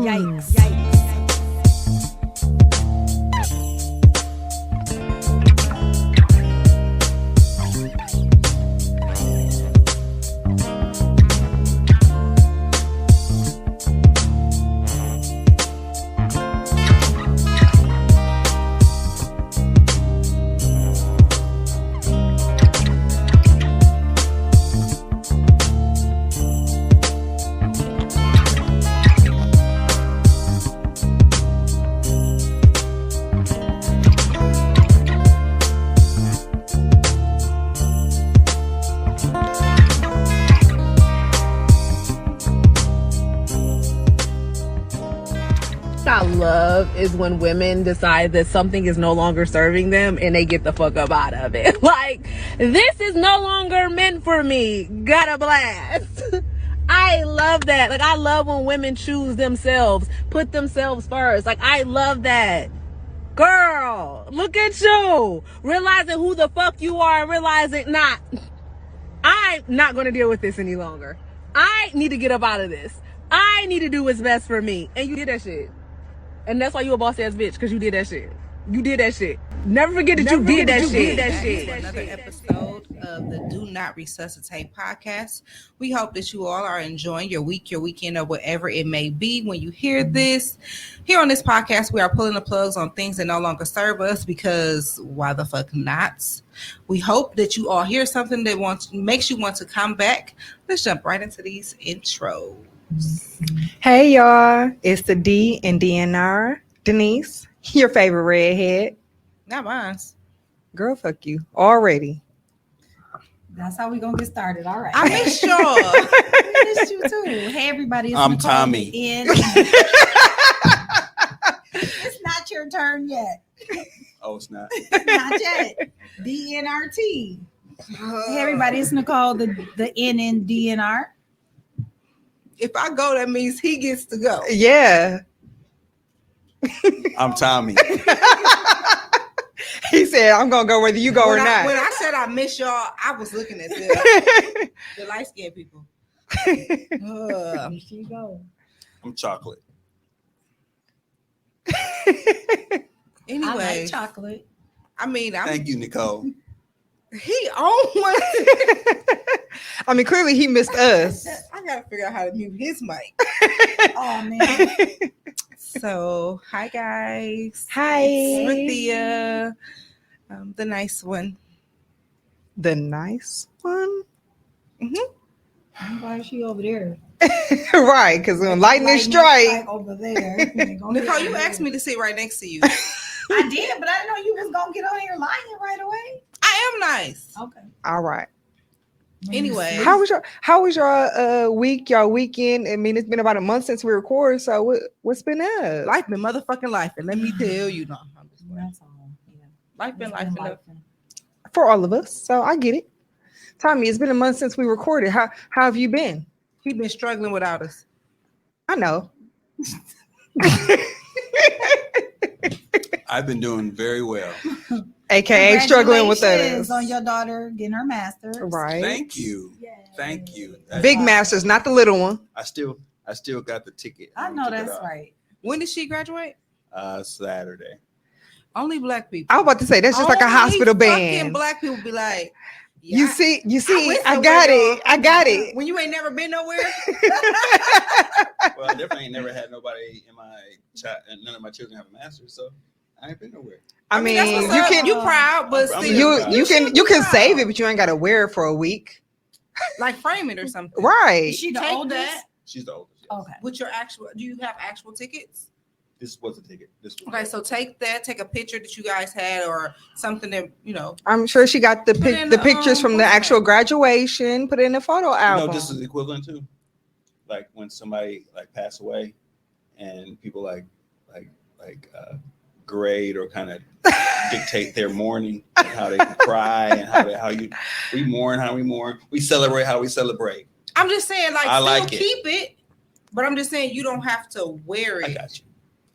Yikes. I love is when women decide that something is no longer serving them and they get the fuck up out of it. Like, this is no longer meant for me. Gotta blast. I love that. Like, I love when women choose themselves, put themselves first. Like, I love that. Girl, look at you. Realizing who the fuck you are and realizing, nah, I'm not gonna deal with this any longer. I need to get up out of this. I need to do what's best for me. And you did that shit. And that's why you a boss ass bitch, because you did that shit. You did that shit. Never forget that you did that shit. Another episode of the Do Not Resuscitate podcast. We hope that you all are enjoying your week, your weekend, or whatever it may be when you hear this. Here on this podcast, we are pulling the plugs on things that no longer serve us, because why the fuck not? We hope that you all hear something that makes you want to come back. Let's jump right into these intros. Hey y'all, it's the D and DNR, Denise, your favorite redhead. Not mine. Girl, fuck you already. That's how we gonna get started. All right. I miss y'all. I missed you too. Hey everybody, it's I'm Nicole Tommy. in. It's not your turn yet. Oh, it's not. Not yet. DNRT. Hey everybody, it's Nicole, the N in DNR. If I go, that means he gets to go. Yeah. I'm Tommy. He said, I'm gonna go whether you go or not. When I said I miss y'all, I was looking at the light-skinned people. Here you go. I'm chocolate. Anyway, I like chocolate. I mean, Thank you, Nicole. he on one. I mean, clearly he missed us. I gotta figure out how to mute his mic. Oh man. So, hi guys. Hi. It's Rithia, the nice one. The nice one? I'm glad she over there. Right, because when lightning strike. Over there. Nicole, you asked me to sit right next to you. I did, but I didn't know you was gonna get on here lying right away. I am nice. Okay. All right. Anyway, How was your week, your weekend? I mean, it's been about a month since we recorded, so what's been up? life been motherfucking life, and let me tell you, no, I'm just playing. That's all. Yeah. Life been life. For all of us, so I get it. Tommy, it's been a month since we recorded. How have you been? He been struggling without us. I know. I've been doing very well. AKA struggling with Congratulations us. on your daughter getting her master's. Right. Thank you. Yay. Thank you. Big masters, not the little one. I still got the ticket. I know Took it that's off. right. When did she graduate? Saturday. Only black people. I was about to say that's just like a Only hospital fucking band. Black people be like, yeah, You see, went I somewhere, got y'all. it. I got it. When you ain't never been nowhere. Well, I definitely ain't never had nobody in my child, and none of my children have a master's, so I ain't been nowhere. I mean, that's what's you up. can You proud, but I'm still, you should can be you can proud. save it, but you ain't got to wear it for a week. Like frame it or something. Right. Is she the Take oldest? that She's the oldest. Yes. Okay. with your actual. Do you have actual tickets? This was a ticket. This was Okay, so take a picture that you guys had or something that I'm sure she got the Put it in the the, pictures from the what's that? actual graduation, put it in the photo You album. know, this is equivalent to like when somebody like passed away, and people like grade or kind of dictate their mourning, and how they can cry, and we mourn how we mourn, we celebrate how we celebrate. I'm just saying, like, I still like it. keep it, but I'm just saying you don't have to wear I it. got you.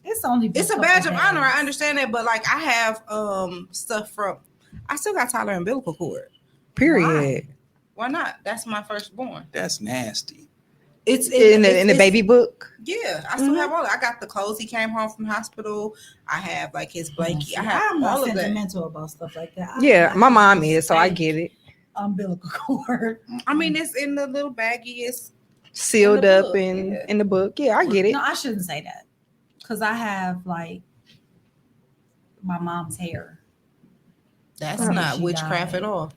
It's only been It's a badge of honor. I understand that, but like I have stuff from. I still got Tyler umbilical cord. Period. Why not? That's my firstborn. That's nasty. It's in the it's- baby book. Yeah, I still Mhm. have all. I got the clothes he came home from hospital. I have like his blankie. I have I'm not all of that. sentimental about stuff like that. Yeah, my mom is, so I get it. Umbilical cord. I mean, it's in the little baggie. It's Sealed the up book, yeah. in the book. Yeah, I get it. No, I shouldn't say that because I have like my mom's hair. that's Oh, not she witchcraft died. at all.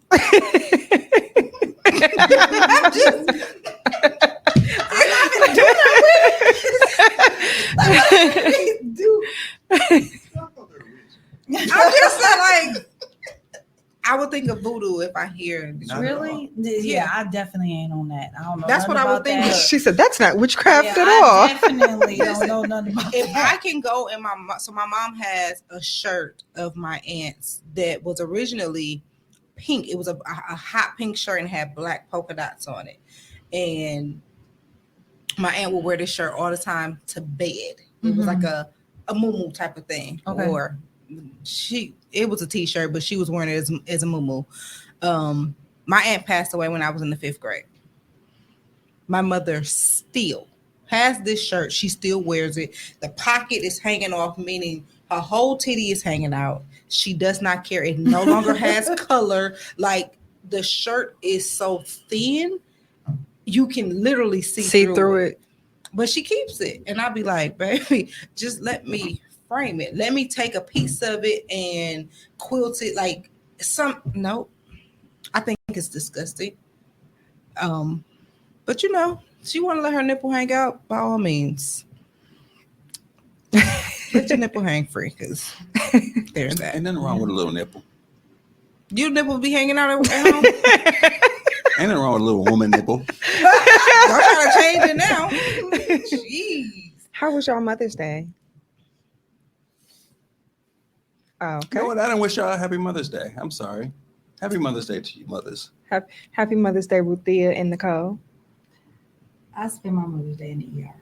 Do I'm just saying, like, I would think of voodoo if I hear. Not really? Yeah. Yeah, I definitely ain't on that. I don't know. That's nothing what I would about think that. of. She said that's not witchcraft Yeah, at I all. definitely don't know nothing about If I that. can go in so my mom has a shirt of my aunt's that was originally pink. It was a hot pink shirt and had black polka dots on it. And my aunt would wear this shirt all the time to bed. It was like a muumuu type of thing. Okay. Or it was a t-shirt, but she was wearing it as a muumuu. My aunt passed away when I was in the 5th grade. My mother still has this shirt. She still wears it. The pocket is hanging off, meaning her whole titty is hanging out. She does not care. It no longer has color. Like, the shirt is so thin, you can literally see through it. But she keeps it. And I'll be like, baby, just let me frame it. Let me take a piece of it and quilt it like no. I think it's disgusting. But she want to let her nipple hang out, by all means. Let your nipple hang free, because there's that. Ain't nothing wrong with a little nipple. Your nipple be hanging out at home? Ain't nothing wrong with a little woman nipple. Don't try to change it now. Jeez. How was y'all Mother's Day? Oh, okay. You know what? I don't wish y'all a happy Mother's Day. I'm sorry. Happy Mother's Day to you mothers. Happy Mother's Day, Ruthia and Nicole. I spent my Mother's Day in the ER.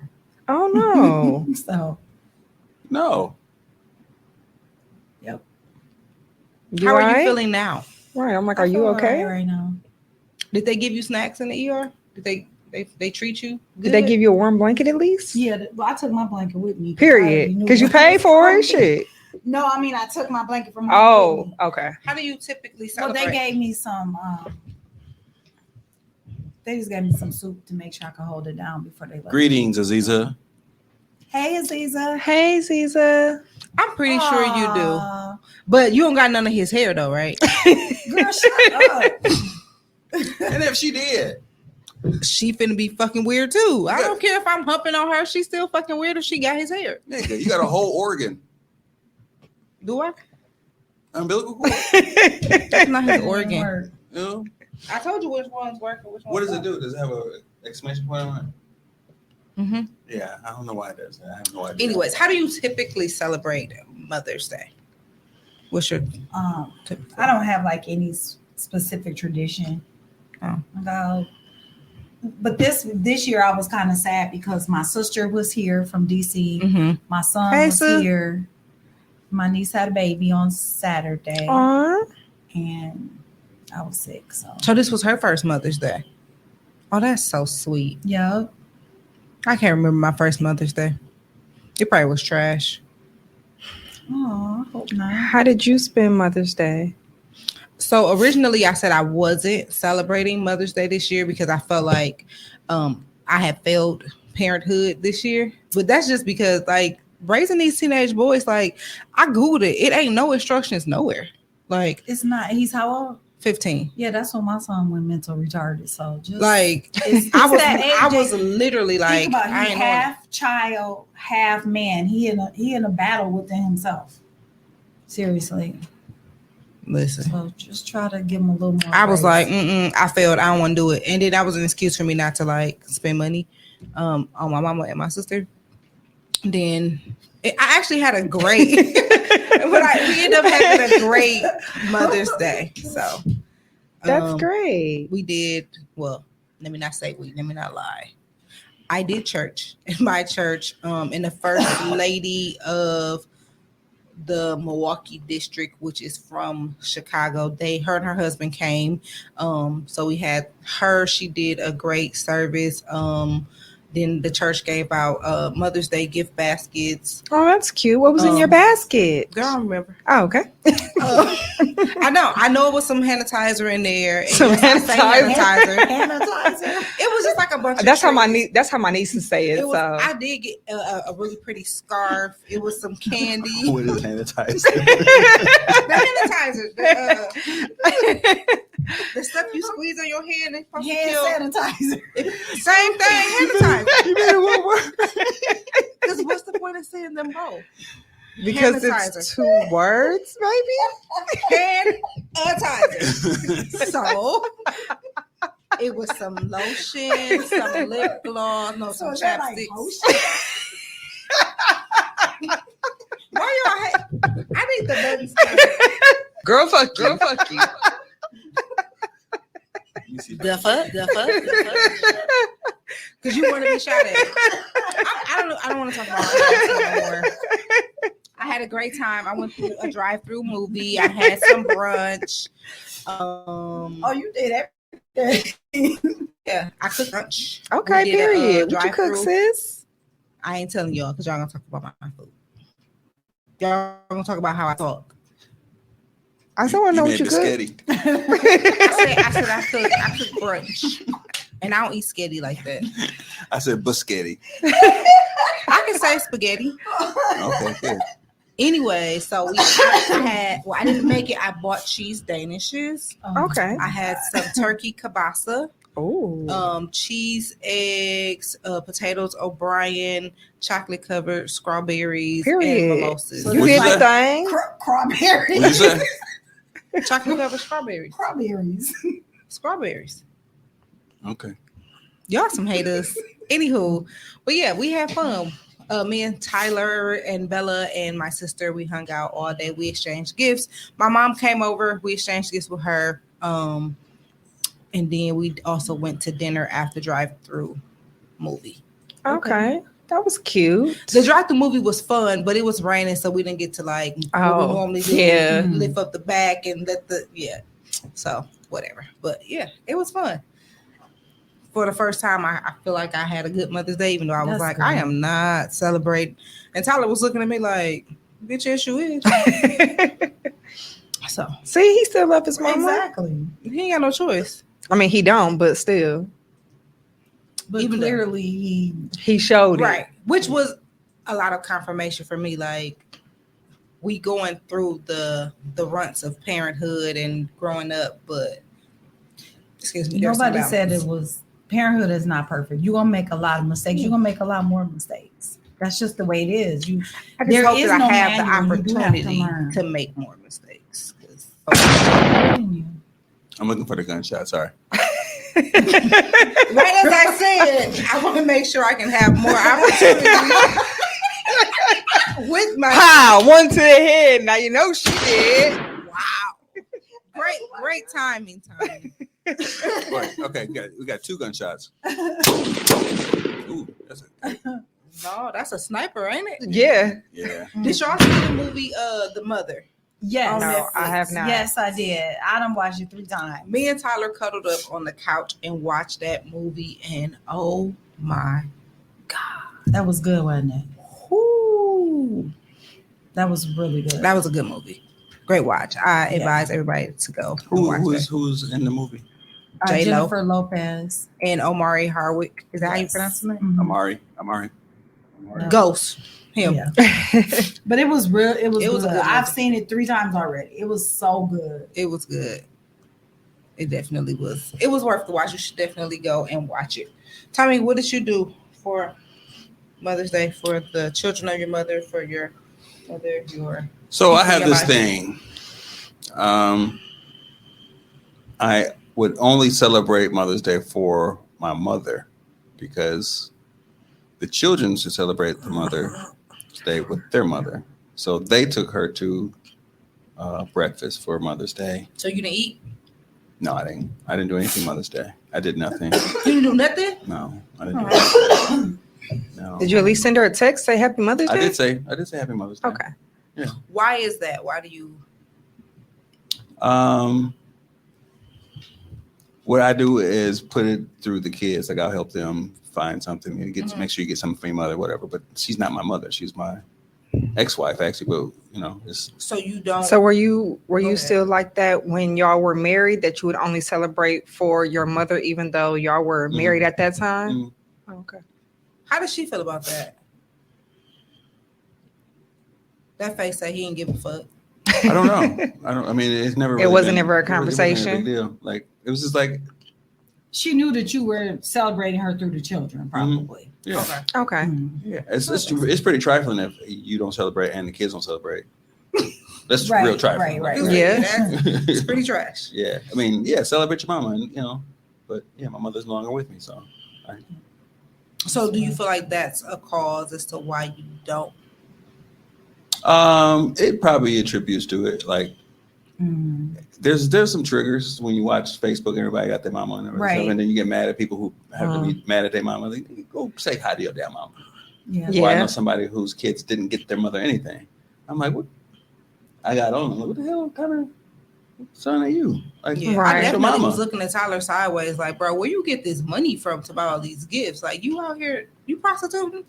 Oh no. So, No. yep. How are right? you feeling now? Right. I'm like, I are you feel okay? alright right now? Did they give you snacks in the ER? Did they treat you good? Did they give you a warm blanket at least? Yeah, well, I took my blanket with me. Period. Because you paid for it. Shit. No, I mean I took my blanket from home. Oh, with me. okay. How do you typically Well, celebrate? they gave me some. They just gave me some soup to make sure I could hold it down before they left. Greetings, Aziza. Hey, Aziza. Hey, Ziza. I'm pretty sure you do. Aw, But you don't got none of his hair though, right? Girl, shut up. And if she did, She finna be fucking weird too. I don't care if I'm humping on her. She's still fucking weird if she got his hair. nigga, you got a whole organ. Do I? Umbilical cord. That's not his Didn't organ. work. You know? I told you which one's working. Which What one's does it do? Does it have a exclamation point on it? Mm-hmm. Yeah, I don't know why it does that. I have no idea. Anyways, how do you typically celebrate Mother's Day? What's your typical? I don't have like any specific tradition. Oh. But this year I was kind of sad because my sister was here from DC. Mm-hmm. My son Hey, was sis. here. My niece had a baby on Saturday, Aw. and I was sick. So this was her first Mother's Day. Oh, that's so sweet. Yeah. I can't remember my first Mother's Day. It probably was trash. Oh, I hope not. How did you spend Mother's Day? So originally I said I wasn't celebrating Mother's Day this year because I felt like I had failed parenthood this year. But that's just because like raising these teenage boys, like I Googled it. It ain't no instructions nowhere. Like It's not. He's how old? 15. Yeah, that's when my son went mental retarded. So just Like it's I was that age I was that- literally like think about it, I he ain't on it. half child, half man. He in a battle within himself. Seriously. Listen. So just try to give him a little more. I was like, grace. I failed. I don't want to do it. And then that was an excuse for me not to like spend money on my mama and my sister. Then I actually had a great, but we ended up having a great Mother's Day. So That's great. We did, well, let me not lie. I did church in my church, and the first lady of the Milwaukee district, which is from Chicago, her and her husband came. So we had her, she did a great service. Then the church gave out Mother's Day gift baskets. Oh, that's cute. What was in your basket? Girl, I don't remember. Oh, okay. I know it was some sanitizer in there. And Some yes, I say sanitizer. Sanitizer. It was just like a bunch of That's how my treats. That's how my nieces say it. It was, So I did get a really pretty scarf. It was some candy. What is sanitizer? The sanitizer. The stuff you squeeze on your hand and supposed to kill. Hand sanitizer. Same thing, sanitizer. You made it one word. Because what's the point of saying them both? because Sanitizer. it's 2 words, maybe. Hand sanitizer. So it was some lotion, some lip gloss, no, some is that like chapsticks. lotion? Why y'all hate? I need the buttons. Girl, fuck you. Girl, fuck you. You see The fuck? Because you want to be shot at. I don't want to talk about it anymore. I had a great time. I went through a drive-through movie. I had some brunch. Oh, you did everything. Yeah, I cooked lunch. Okay, We did a, period. What you cook, drive-through. sis? I ain't telling y'all because y'all gonna talk about my food. Y'all gonna talk about how I talk. I still want to know what you cook. biscotti. I said I cook brunch, and I don't eat sketty like that. I said biscotti. I can say spaghetti. Okay, good. Anyway, so I didn't make it. I bought cheese danishes. Okay. I had some turkey kielbasa, Oh. cheese, eggs, potatoes O'Brien, chocolate covered strawberries, Period. and mimosas. So You What'd did you the thing. Strawberries. What you say? Chocolate covered strawberries. Strawberries. Strawberries. Okay. Y'all some haters. Anywho, but yeah, we had fun. Me and Tyler and Bella and my sister, we hung out all day. We exchanged gifts. My mom came over. We exchanged gifts with her. And then we also went to dinner after drive-through movie. Okay. That was cute. The drive-through movie was fun, but it was raining, so we didn't get to like what Oh, we normally do. yeah. Lift up the back and so whatever. But yeah, it was fun. For the first time, I feel like I had a good Mother's Day, even though I was That's like, good. I am not celebrating. And Tyler was looking at me like, bitch, yes, you is. So See, he still love his mama. Exactly. he ain't got no choice. I mean, he don't, but still, But Even though- clearly he showed it. Right. Which was a lot of confirmation for me. Like, we going through the runts of parenthood and growing up, but excuse me. there's some nobody said balance. it was parenthood is not perfect. You're gonna make a lot of mistakes. You're gonna make a lot more mistakes. That's just the way it is. You I just there hope is that I no have the manual. You do have to opportunity learn. to make more mistakes. 'Cause- I'm looking for the gunshot. Sorry. Right as I said, I want to make sure I can have more opportunity with my Pow! One to the head. Now you know she did. wow. Great timing. Right. Okay. We got 2 gunshots. Ooh, that's a No, that's a sniper, ain't it? Yeah. yeah. Did y'all see the movie The Mother? Yes. On No, I have not. Yes, I did. I done watched it 3 times. Me and Tyler cuddled up on the couch and watched that movie, and oh my That was good, wasn't it? whoo. That was really good. That was a good movie. Great watch. I advise everybody to go and watch Who's in the movie? J-Lo. Jennifer Lopez. that. And Omari Hardwick. Is that how you Yes. pronounce his name? Mhm. Amari. Yeah. Ghost. Him. Yeah. But it was real. It was It was a good. good I've movie. seen it 3 times already. It was so good. It was good. It definitely was. It was worth the watch. You should definitely go and watch it. Tommy, what did you do for Mother's Day, for the children of your mother, for your mother, your So I People have in this your thing. I would only celebrate Mother's Day for my mother because the children should celebrate the Mother's Day with their mother. So they took her to breakfast for Mother's Day. so you didn't eat? No, I didn't. I didn't do anything Mother's Day. I did nothing. You didn't do nothing? No, I didn't do anything. No. Did you at least send her a text? Say Happy Mother's Day. I did say Happy Mother's Day. Okay. Why is that? Why do you What I do is put it through the kids. Like I'll help them find something and get make sure you get something for your mother, whatever. But she's not my mother. She's my ex-wife, actually. But you know, it's So you don't. So were you ahead. still like that when y'all were married, that you would only celebrate for your mother even though y'all were married at that time? Okay. How does she feel about that? That face say he didn't give a fuck. I don't know. I mean, it's never. Really wasn't been- ever a it wasn't a conversation? big deal. Like it was just like, She knew that you were celebrating her through the children, probably. yeah, Okay. Okay. Mhm. yeah. It's pretty trifling if you don't celebrate and the kids don't celebrate. That's Right, real trifling. right. Yeah. It's pretty trash. Yeah, I mean, yeah, celebrate your mama, and you know, but yeah, my mother's no longer with me, so So do you feel like that's a cause as to why you don't? it probably attributes to it. Like Mm. there's some triggers when you watch Facebook. Everybody got their mama and everything, Right. and then you get mad at people who have to be mad at their mama. Like, go say hi to your damn mama. Yeah. Yeah. Or I know somebody whose kids didn't get their mother anything. I'm like, what? I got on. I'm like, what the hell kind of son are you? Like, Yeah, Right. I your definitely mama. was looking at Tyler sideways, like, bro, where you get this money from to buy all these gifts? Like, you out here, you prostituting?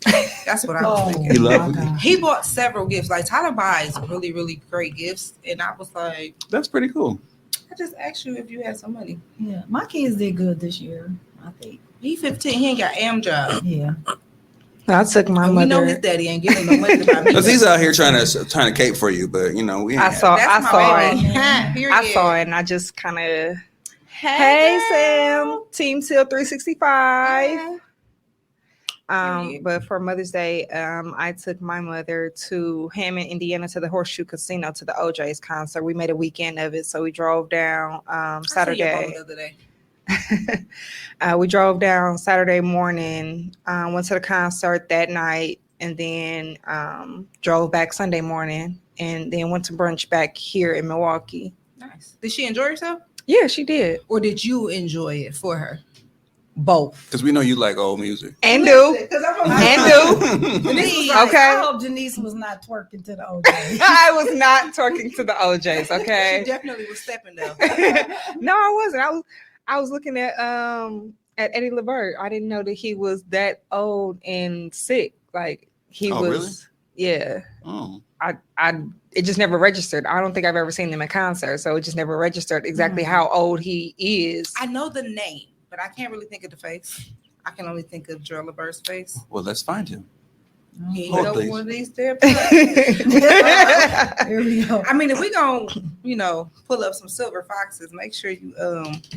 That's what I was Oh, thinking. He loved my it. God. He bought several gifts. Like Tyler buys really, really great gifts, and I was like, That's pretty cool. I just asked you if you had some money. Yeah, my kids did good this year, I think. He 15. He ain't got am job. Yeah. I took my And we know his mother. daddy ain't giving no money to buy me. Because he's out here trying to cape for you, but you know we. Ain't I saw That's my I baby. Period. saw it and I just kind of Hey Sam, Team Till 365. Period. But for Mother's Day, I took my mother to Hammond, Indiana, to the Horseshoe Casino to the OJ's concert. We made a weekend of it, so we drove down I saw your mama Saturday. the other day. We drove down Saturday morning, went to the concert that night, and then drove back Sunday morning, and then went to brunch back here in Milwaukee. Nice. Did she enjoy herself, Yeah, she did or did you enjoy it for her? both. Because we know you like old music. And do. Because I'm And do. Denise was like, Okay. I hope Denise was not twerking to the OJ. I was not talking to the OJs, She okay? definitely was stepping though. No, I wasn't. I was looking at Eddie Levert. I didn't know that he was that old and sick. Like he Oh, was. really? Yeah. Oh. It just never registered. I don't think I've ever seen him in concert, so it just never registered exactly how old he is. I know the name, but I can't really think of the face. I can only think of Joel Lebert's face. Well, let's find him. He Hold, ain't please. one of these there. Here we go. I mean, if we gonna, pull up some silver foxes, make sure you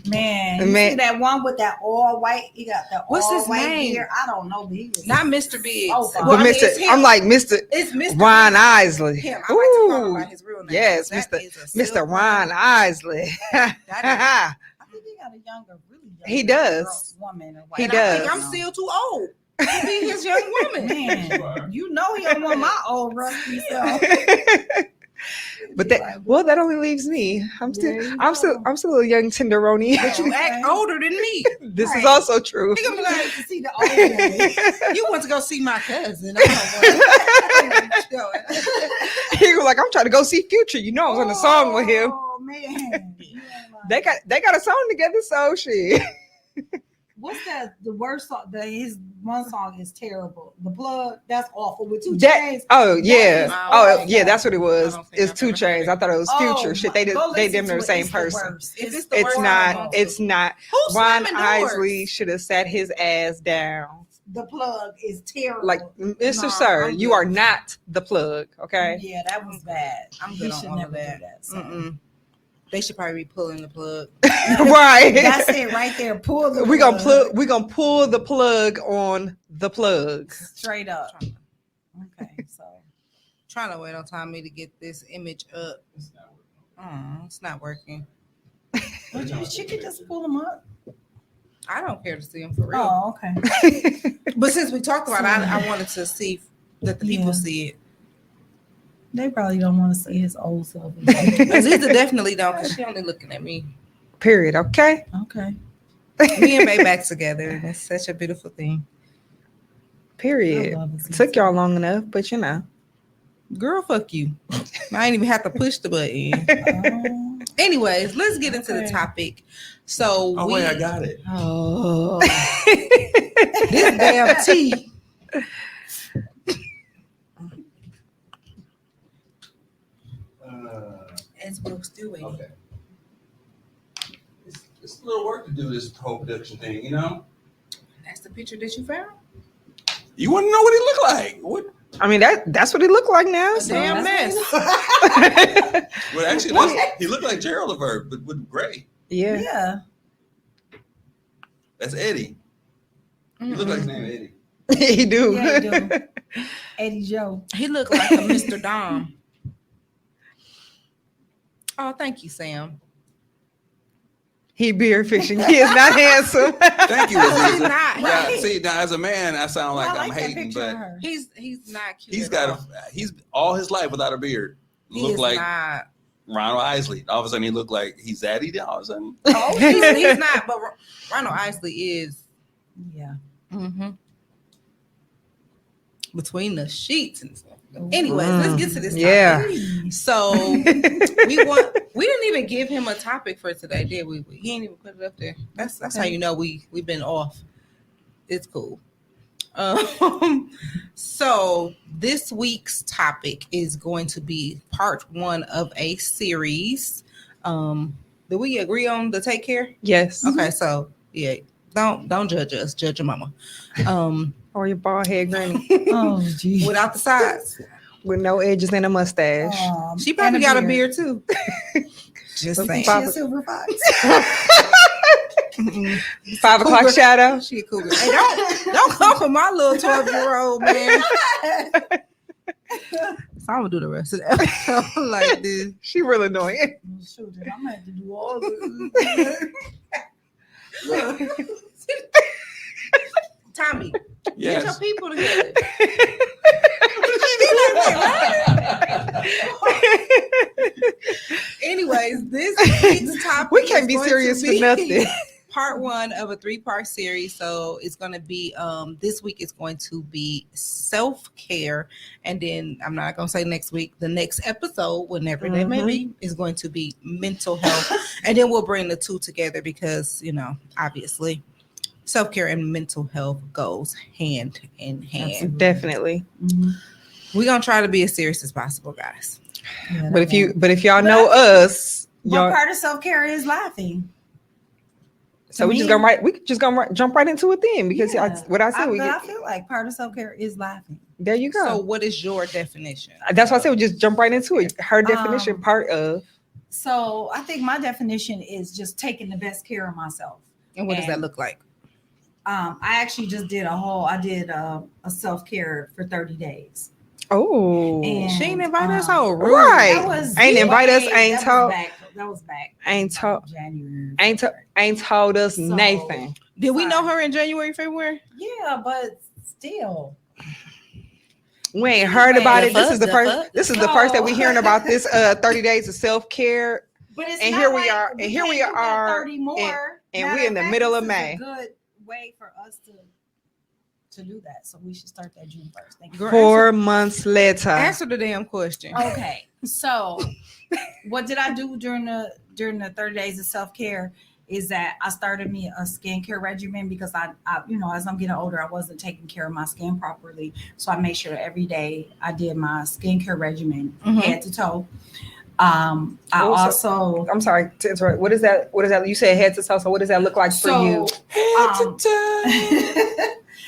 Man, you Man. see that one with that all white? He got the What's all his white name? hair. I don't know, but he is not Mr. Biggs. Oh, fine. Well, But I mean, Mr. it's him. I'm like Mr. It's Mr. Ron Biggs. Isley. Him. I like to call him by Ooh, his real name. yes, That Mr. is a Mr. silver- Ron Isley. That I think he got a younger, really young He does. woman. Or He and I think does. I'm still too old to be his young woman. Man, you know he don't want my old rusty self. But that only leaves me. There you I'm go. still a young tenderoni. But you act older than me. This is Right. also true. He gonna be You like, need to see the old man. you want to go see my cousin? I don't want to. He was like, I'm trying to go see Future. You know, I was on a song with him. Oh man, They got a song together, so shit. What's that? The worst song. His one song is terrible. The Plug. That's awful with 2 That- Chainz. Oh That yeah. is Oh awful. yeah, that's what it I was. don't think It's I've 2 ever heard Chainz. it. I thought it was Future. Oh, Shit, my- they go damn listen near the to same it. It's person. worst. If it's the It's worst not. song. It's not. Who's Ron slamming doors? Isley should have sat his ass down. The Plug is terrible. Like, Mr. Nah, Sir, I'm you good. are not the plug. Okay. Yeah, that was bad. I'm He good on should all of never do that. that. So. Mm-mm. They should probably be pulling the plug. Right. That's it right there. Pull the We're gonna plug. we're gonna pull the plug on the plug. Straight up. Okay, so Trying to wait on Tommy to get this image up. It's not working. but she could just pull them up. I don't care to see him for real. Oh, okay. But since we talked about it, I wanted to see that the people Yeah. see it. They probably don't want to see his old self. Aziza definitely don't, because she only looking at me. Period. Okay. Okay. Me and Bay back together. And it's such a beautiful thing. Period. I love Aziza. Took y'all long enough, but you know. Girl, fuck you. I ain't even have to push the button. Anyways, let's get into the Okay. topic. So Oh wait, I got it. Oh, this damn tea. As we're still waiting. Okay. It's a little work to do this whole production thing, you know. That's the picture that you found. You want to know what he looked like? What? I mean, that's what he looked like now. A So. damn mess. Well, actually, he looked like Gerald Levert, but with gray. Yeah. Yeah. That's Eddie. He looked like his name Eddie. He do. Yeah, he do. Eddie Joe. He looked like a Mr. Dom. Oh, thank you, Sam. He beer fishing. He is not handsome. Thank you, He's Aziza. not. Yeah, Right. see, now as a man, I sound like Well, I I'm that hating, picture of but her. He's not cute. he's at got all. he's all his life without a beard. He Look is like not. Ronald Isley. All of a sudden, he looked like he's Zaddy. Then all of a sudden, Oh, he's not. But Ronald Isley is. Yeah. Mm-hmm. Between the sheets and stuff. Anyways, let's get to this topic. Yeah. So we didn't even give him a topic for today, did we? He ain't even put it up there. That's how you know we've been off. It's cool. So this week's topic is going to be part 1 of a series. Do we agree on the take care? Yes. Okay, so yeah, don't judge us, judge your mama. Or your bald head granny Oh, geez. Without the sides. with no edges and a mustache. She probably and got a beard too. Just Let's saying. She a silver fox. 5 o'clock Cougar. shadow. She a cougar. Hey, don't come for my little 12-year-old man. So I'm gonna do the rest of the episode like this. She really annoying. Shoot, I'm gonna have to do all this. Tommy, get your yes. people together. Anyways, this week's topic We can't is be going to serious for be nothing. Part 1 of a 3-part series. So it's going to be this week is going to be self-care, and then I'm not going to say next week. The next episode, whenever that may be, is going to be mental health, and then we'll bring the two together because obviously self-care and mental health goes hand in hand. Definitely. We're gonna try to be as serious as possible, guys. Yeah, But if y'all But know us, But y'all, part of self-care is laughing. so we just gonna jump right into it then because Yeah. what I said. I feel like part of self-care is laughing. There you go. So, what is your definition? That's why I said we just jump right into it. Her definition, Um, part of. So I think my definition is just taking the best care of myself. And what does that look like? I actually just did a self-care for 30 days. Oh, And, She ain't invite us um, over. right. That was Ain't invite us, way- ain't told- That was back ain't told, January. ain't told us So- Nathan. Did we know her in January, February? Yeah, but still. We ain't heard about The it. This fuck, is the the first. fuck? This is the first that we hearing about this 30 days of self care. But it's And not here we like are- and here can't we do that are, 30 more. and Matter we in the fact, middle of this is May. a good way for us to do that. So we should start that June 1st. Thank you. Girl, 4 months later. Answer the damn question. Okay, so what did I do during the 30 days of self-care is that I started me a skincare regimen because I as I'm getting older, I wasn't taking care of my skin properly. So I made sure that every day I did my skincare regimen Mhm. head to toe. I Also- also I'm sorry to interrupt. What is that? What is that? You said head to toe. So what does that look like for you?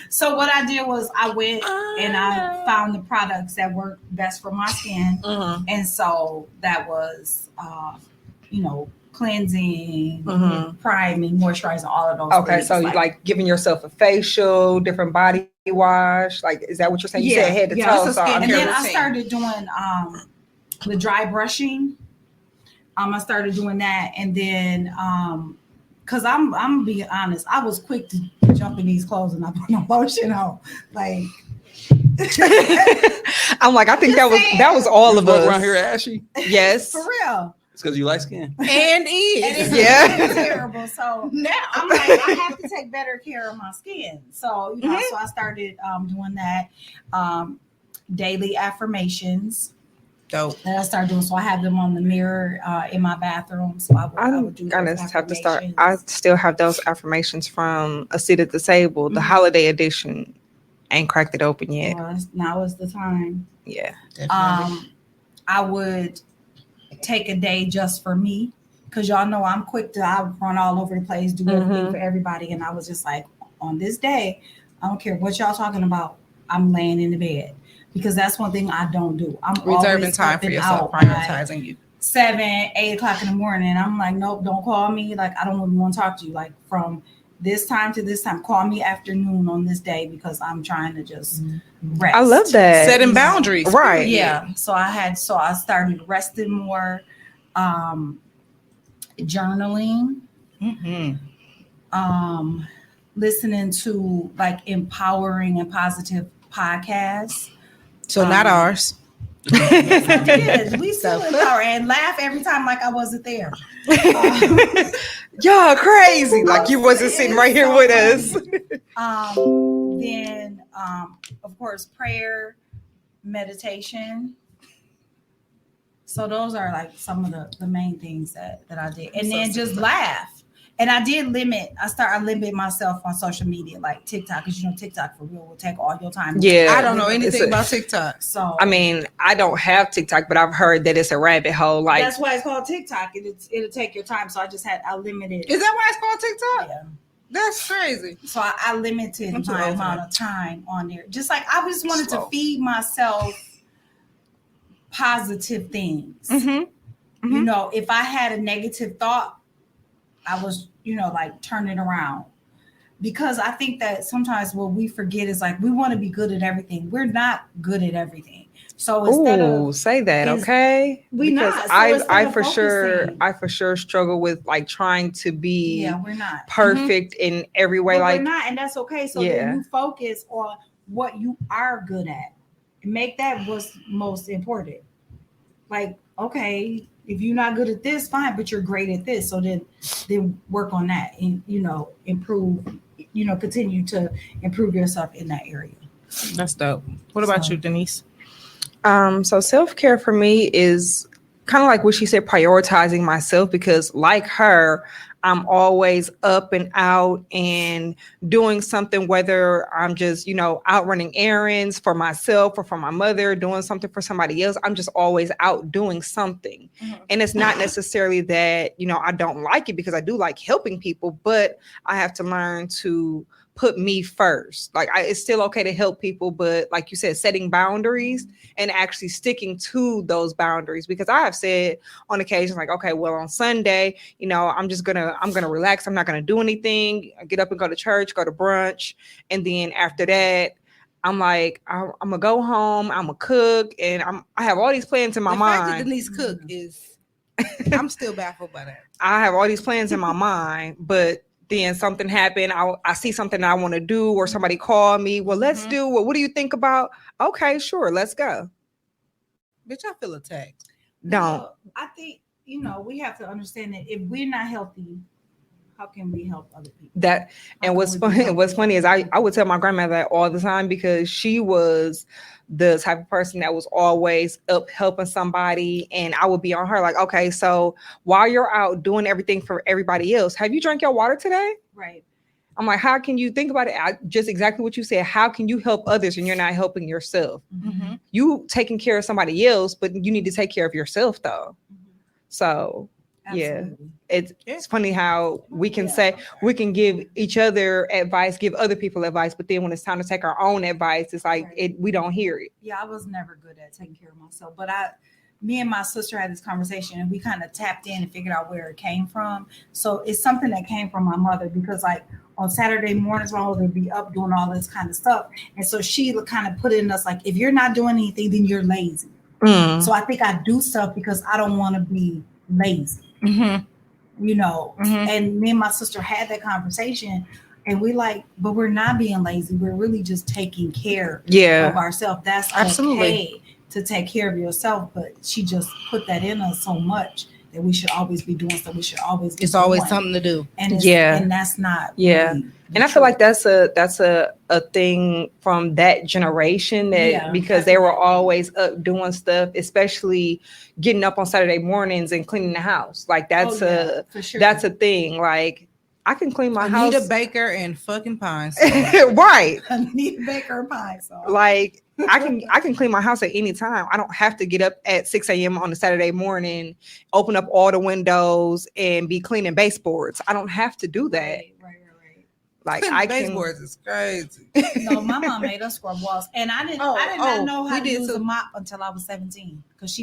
So what I did was I went and I found the products that work best for my skin. Mhm. And so that was, cleansing, Mhm. priming, moisturizing, all of those Okay, things. so you like giving yourself a facial, different body wash. Like, is that what you're saying? You said head to yeah, toe. it's a So I'm skincare and then curious. I routine. started doing the dry brushing. I started doing that, and then because I'm being honest, I was quick to jump in these clothes and I put no lotion on. Like I'm like, I think Just that was all of Walk us. around here ashy. Yes. for real. It's because you light skin. And And is. it's Yeah. terrible. So Now. I'm like, I have to take better care of my skin. So, Mhm. so I started doing that. Daily affirmations. Dope. that I started doing. So I have them on the mirror in my bathroom. So I I'm would do gonna those have to start. I affirmations. still have those affirmations from A Seat at the Table, the Mhm. holiday edition. Ain't cracked it open yet. Well, now is the time. Yeah. Definitely. I would take a day just for me because y'all know I'm quick to I run all over the place, do everything Mhm. for everybody, and I was just like, on this day, I don't care what y'all talking about. I'm laying in the bed because that's one thing I don't do. I'm Reserving always time up for and yourself, out by prioritizing you. 7, 8 o'clock in the morning. I'm like, nope, don't call me. Like I don't even want to talk to you. Like from this time to this time, call me afternoon on this day because I'm trying to just rest. I love that. Setting boundaries. Right. period. Yeah. So I started resting more, journaling, Mhm. listening to like empowering and positive podcasts. So not ours. Yes, I did. We still So- empower and laugh every time like I wasn't there. Y'all crazy. Like you wasn't sitting right here with us. Then of course prayer, meditation. So those are like some of the main things that I did. And then just laugh. And I did I limit myself on social media like TikTok, because you know TikTok for real will take all your time. Yeah. I don't know It's anything a- about TikTok. So I mean, I don't have TikTok, but I've heard that it's a rabbit hole. Like, that's why it's called TikTok. It'll take your time. So I limited. Is that why it's called TikTok? Yeah. That's crazy. So I limited I'm too my old for amount that. of time on there. Just like I just wanted Slow. to feed myself positive things. Mhm. You know, if I had a negative thought, I was, like turn it around. Because I think that sometimes what we forget is like we want to be good at everything. We're not good at everything. So instead Ooh, of say that, is- okay? we Because not. So I instead of for focusing- sure struggle with like trying to be yeah, we're not perfect in every way. But Like, we're not, and that's okay. So Yeah. then you focus on what you are good at. Make that what's most important. Like, okay, if you're not good at this, fine, but you're great at this. So then work on that and improve, continue to improve yourself in that area. That's dope. What about So- you, Denise? so self-care for me is kind of like what she said, prioritizing myself, because like her, I'm always up and out and doing something, whether I'm just, out running errands for myself or for my mother, doing something for somebody else. I'm just always out doing something. Mhm. And it's not necessarily that, I don't like it, because I do like helping people, but I have to learn to put me first. Like it's still okay to help people, but like you said, setting boundaries and actually sticking to those boundaries. Because I have said on occasion, like, okay, well, on Sunday, I'm gonna relax. I'm not gonna do anything. I get up and go to church, go to brunch, and then after that, I'm like, I'm gonna go home. I'm gonna cook, and I have all these plans in my The fact that mind. Denise cook is, I'm still baffled by that. I have all these plans in my mind, but then something happened. I see something that I want to do, or somebody call me. Well, let's Mhm. do. Well, what do you think about? Okay, sure, let's go. Bitch, I feel attacked. Don't. Well, I think we have to understand that if we're not healthy, how can we help other people? That How and what's can we be funny, healthy? what's funny is I would tell my grandmother that all the time, because she was the type of person that was always up helping somebody, and I would be on her like, okay, so while you're out doing everything for everybody else, have you drank your water today? Right. I'm like, how can you think about it? Just exactly what you said. How can you help others and you're not helping yourself? Mm-hmm. You taking care of somebody else, but you need to take care of yourself though. So Absolutely. it's funny how we can Yeah. say we can give each other advice, give other people advice, but then when it's time to take our own advice, it's like Right. we don't hear it. Yeah, I was never good at taking care of myself, but me and my sister had this conversation and we kind of tapped in and figured out where it came from. So it's something that came from my mother, because like on Saturday mornings, my mother would be up doing all this kind of stuff. And so she would kind of put in us like, if you're not doing anything, then you're lazy. So I think I do stuff because I don't want to be lazy, Mm-hmm. Mhm. And me and my sister had that conversation and we like, but we're not being lazy. We're really just taking care Yeah. of ourselves. That's Absolutely. okay to take care of yourself, but she just put that in us so much that we should always be doing stuff. We should always be It's always doing. something to do. And Yeah. that's not Yeah. really And I feel like that's a thing from that generation that Yeah, because they were definitely. always up doing stuff, especially getting up on Saturday mornings and cleaning the house. Like that's for sure. that's a thing. Like I can clean my house. Anita Baker and fucking Pine. Right. Anita Baker pie sauce. Like I can clean my house at any time. I don't have to get up at 6 a.m. on a Saturday morning, open up all the windows and be cleaning baseboards. I don't have to do that. Right. Like I can Baseboards is crazy. No, my mom made us scrub walls, and I did not know how to use a mop until I was 17 because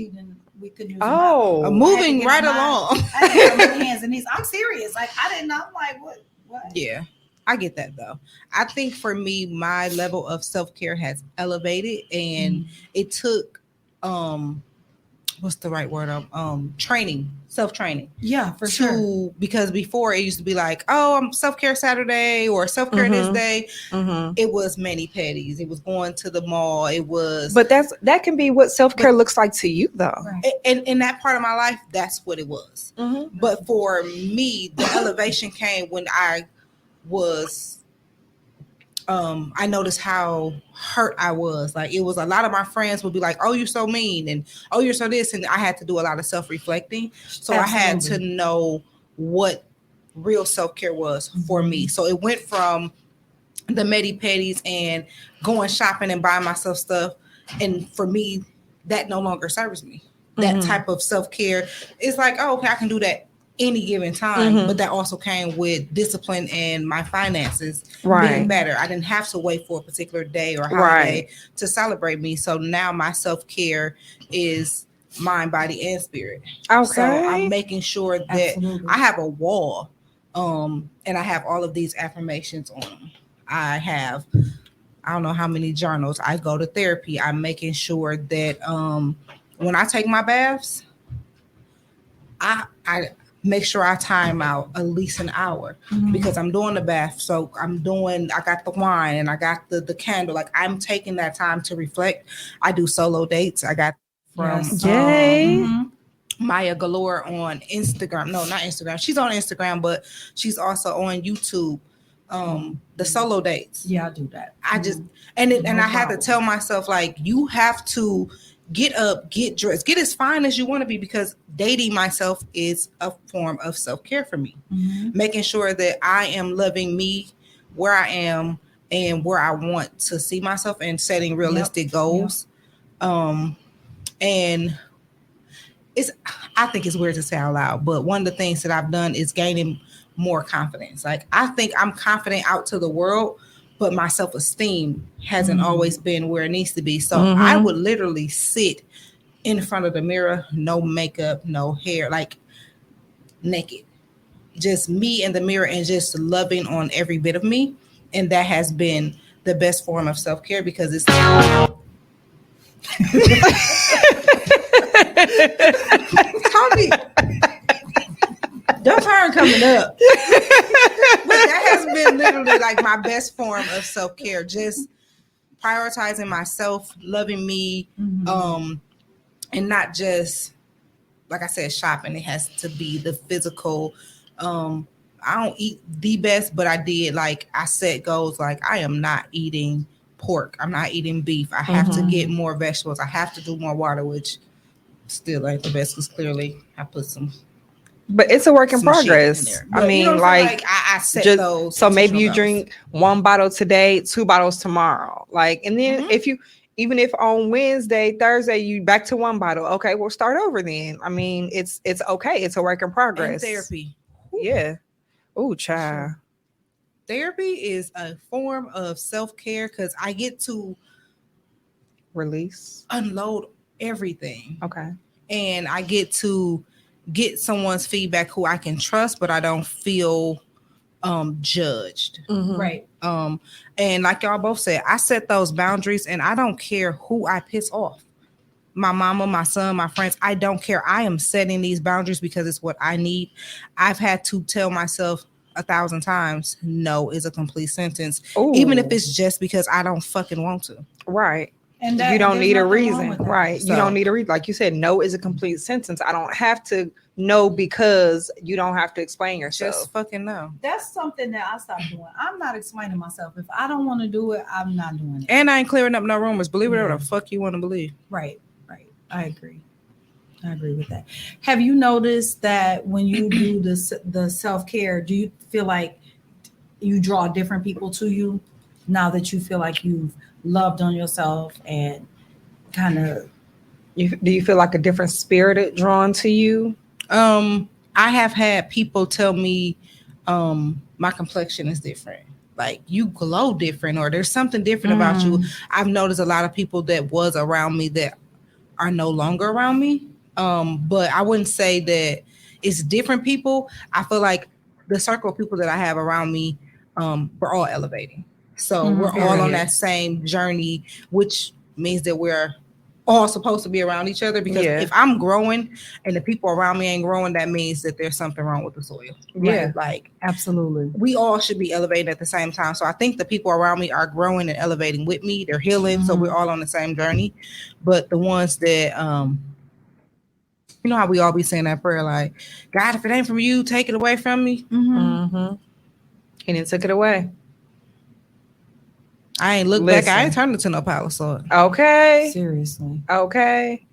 we couldn't use a mop. Moving get right on my- along. I had to get on my hands and knees. I'm serious. Like I didn't know. I'm like, what? Yeah, I get that though. I think for me, my level of self-care has elevated, and it took what's the right word? Training, self-training. Yeah, for sure. Because before it used to be like, oh, I'm self-care Saturday or self-care this day. It was mani pedis. It was going to the mall. It was. But that can be what self-care looks like to you though. Right. And in that part of my life, that's what it was. But for me, the elevation came when I was I noticed how hurt I was. Like it was a lot of my friends would be like, oh, you're so mean, and oh, you're so this, and I had to do a lot of self-reflecting. So I had to know what real self-care was for me. So it went from the medi pedis and going shopping and buying myself stuff, and for me, that no longer serves me. That type of self-care is like, oh, okay, I can do that any given time, but that also came with discipline and my finances being better. I didn't have to wait for a particular day or holiday to celebrate me. So now my self-care is mind, body, and spirit. Okay. So I'm making sure that Absolutely. I have a wall, and I have all of these affirmations on them. I don't know how many journals. I go to therapy. I'm making sure that when I take my baths, I make sure I time out at least an hour because I'm doing the bath. So I got the wine and I got the candle. Like I'm taking that time to reflect. I do solo dates. I got from Maya Galore on Instagram. No, not Instagram. She's on Instagram, but she's also on YouTube. The solo dates. Yeah, I do that. I just and I had to tell myself like you have to get up, get dressed, get as fine as you want to be because dating myself is a form of self-care for me. Making sure that I am loving me where I am and where I want to see myself and setting realistic goals. And I think it's weird to say out loud, but one of the things that I've done is gaining more confidence. Like I think I'm confident out to the world, but my self-esteem hasn't always been where it needs to be. So I would literally sit in front of the mirror, no makeup, no hair, like naked, just me in the mirror and just loving on every bit of me. And that has been the best form of self-care because it's Tommy, your turn coming up. But that has been literally like my best form of self-care, just prioritizing myself, loving me, and not just, like I said, shopping. It has to be the physical. I don't eat the best, but I set goals like I am not eating pork. I'm not eating beef. I have to get more vegetables. I have to do more water, which still ain't the best because clearly I put some. But it's a work in some shit progress. in there. I But, mean, you know what I'm saying? like I set just, those. so maybe you intentional drink 1 bottle today, 2 bottles tomorrow. Like, and then even if on Wednesday, Thursday, you back to 1 bottle, okay, we'll start over then. I mean, it's okay. It's a work in goals. progress. And therapy. Yeah. Oh, child. Therapy is a form of self-care because I get to Release. unload everything. Okay. And I get to get someone's feedback who I can trust, but I don't feel judged. Right. And like y'all both said, I set those boundaries and I don't care who I piss off. My mama, my son, my friends, I don't care. I am setting these boundaries because it's what I need. I've had to tell myself 1,000 times, no is a complete sentence, Ooh. even if it's just because I don't fucking want to. Right. And you don't there's need a nothing wrong reason, with that. right? So- You don't need a reason. Like you said, no is a complete sentence. I don't have to know because you don't have to explain yourself. Just fucking know. That's something that I stopped doing. I'm not explaining myself. If I don't want to do it, I'm not doing it. And I ain't clearing up no rumors. Believe whatever Yeah. the fuck you want to believe. Right. I agree with that. Have you noticed that when you do the self-care, do you feel like you draw different people to you now that you feel like you've loved on yourself and kind of Do you feel like a different spirit drawn to you? I have had people tell me my complexion is different. Like you glow different, or there's something different about you. I've noticed a lot of people that was around me that are no longer around me. But I wouldn't say that it's different people. I feel like the circle of people that I have around me, we're all elevating. So we're all on that same journey, which means that we're all supposed to be around each other, because if I'm growing and the people around me ain't growing, that means that there's something wrong with the soil. Yeah. Right? Like absolutely. we all should be elevating at the same time. So I think the people around me are growing and elevating with me. They're healing. So we're all on the same journey. But the ones that you know how we all be saying that prayer, like, God, if it ain't from you, take it away from me. And then took it away. I ain't looked back. I ain't turned into no power sword. Okay. Seriously. Okay.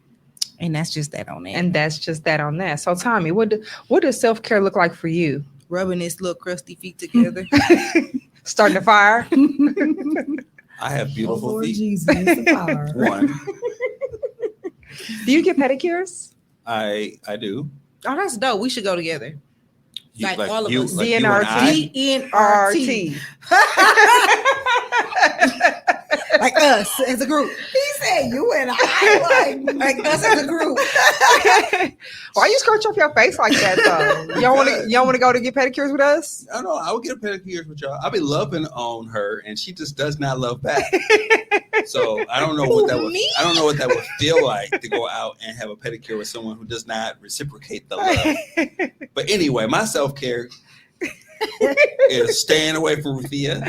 And that's just that on that. And that's just that on that. So Tommy, what does self-care look like for you? Rubbing his little crusty feet together. Starting a fire? I have beautiful Lord feet. Jesus, the power. One, Do you get pedicures? I do. Oh, that's dope. We should go together. You- Like all of us. like you and I. DNRT. Like us as a group. He said you and I Like us as a group. Why you scrunch up your face like that though? You don't want to go to get pedicures with us? I know. I would get a pedicure with y'all. I'll be loving on her, and she just does not love back. So I don't know what that would. I don't know what that would feel like to go out and have a pedicure with someone who does not reciprocate the love. But anyway, my self care is staying away from Rufia.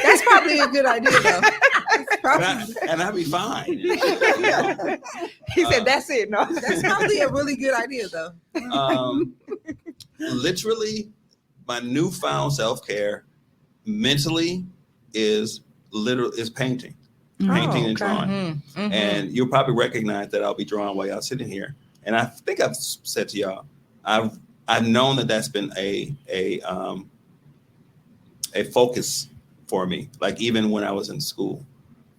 That's probably a good idea, though. And I'll be fine. He said, "That's it." No, That's probably a really good idea, though. Literally, my newfound self care mentally is painting, painting and drawing. And you'll probably recognize that I'll be drawing while y'all sitting here. And I think I've said to y'all, I've known that that's been a focus for me. Like even when I was in school.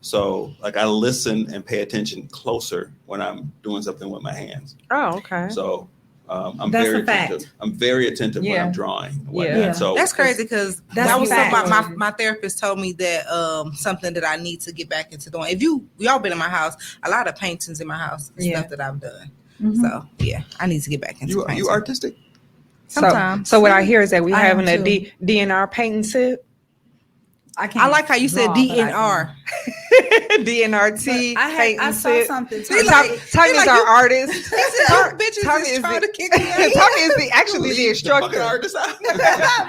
So like I listen and pay attention closer when I'm doing something with my hands. Oh, okay. So I'm That's very a fact. attentive. I'm very attentive when Yeah. I'm drawing. and Yeah. whatnot. So That's crazy because That's that was a fact. something my therapist told me that something that I need to get back into doing. If y'all been in my house, a lot of paintings in my house, and stuff that I've done. So yeah, I need to get back into painting. you artistic? Sometimes. So what I hear is that we I am having a too. DNR painting sip. I like how you said draw, but I DNR. DNRT. I saw something. He like- Tommy's like our you- artist. He said, "You bitches Tommy is is trying the- to kick me out." Tommy is actually the Leave fucking instructor. artist out.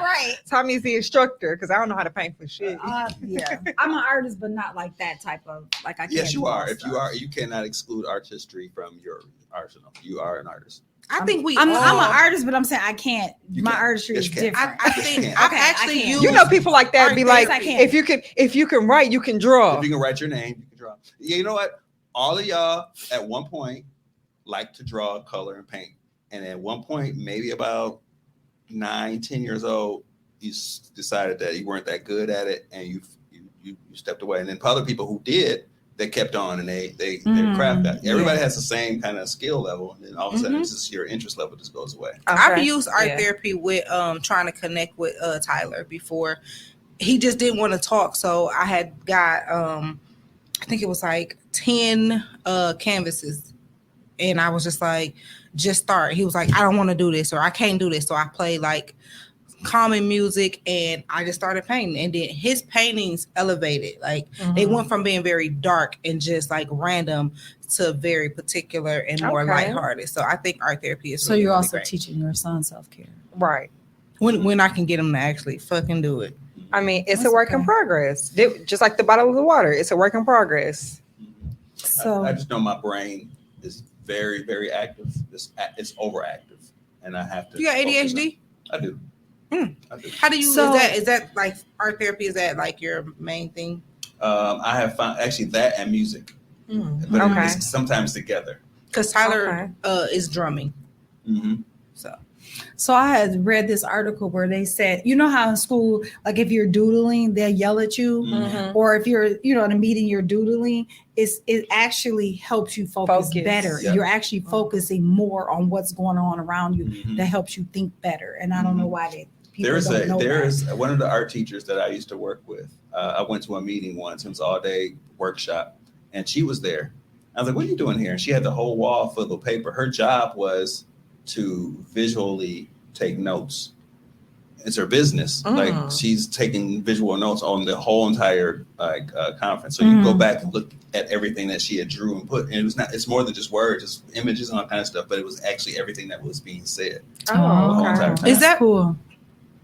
Right. Tommy's the instructor because I don't know how to paint for shit. Yeah, I'm an artist, but not like that type of like I. Yes, can't you draw are. If you stuff. are, you cannot exclude artistry from your arsenal. You are an artist. I think we I'm all. an artist, but I'm saying I can't. You My can't. artistry Yes, is you can. different. I think Okay, I've I actually can't. used. You know, people like that be like, I can't. if you can write, you can draw. If you can write your name, you can draw. Yeah, you know what? All of y'all at one point like to draw, color, and paint. And at one point, maybe about 9-10 years old, you decided that you weren't that good at it, and you stepped away. And then other people who did, they kept on, and their craft got. Everybody has the same kind of skill level, and then all of a sudden, it's just your interest level just goes away. I've used art therapy with trying to connect with Tyler before. He just didn't want to talk, so I had got I think it was like 10 canvases, and I was just like, just start. He was like, I don't want to do this, or I can't do this, so I played like calming music, and I just started painting, and then his paintings elevated. Like they went from being very dark and just like random to very particular and more lighthearted. So I think art therapy is So really, you're really also great. teaching your son self care. Right. When I can get him to actually fucking do it. I mean, it's That's a work in okay. progress. Just like the bottle of the water, it's a work in progress. So I just know my brain is very, very active. It's overactive, and I have to. You got focus on- ADHD? I do. Hmm. I do. How do you? So- is that like art therapy? Is that like your main thing? I have found actually that and music, Mm. but Okay. it's sometimes together. Because Tyler is drumming. Mm-hmm. So I had read this article where they said, you know how in school, like if you're doodling, they'll yell at you, Mhm. or if you're, you know, in a meeting you're doodling, it actually helps you focus Focus. better. Yeah. You're actually focusing more on what's going on around you. Mhm. That helps you think better. And I don't know why that people There don't know is that. one of the art teachers that I used to work with. I went to a meeting once. It was all day workshop, and she was there. I was like, "What are you doing here?" And she had the whole wall full of paper. Her job was to visually take notes. It's her business. Like she's taking visual notes on the whole entire conference. So you go back and look at everything that she had drew and put. And it was not. It's more than just words. It's images and all kind of stuff. But it was actually everything that was being said. Oh, okay. That's Is that- cool?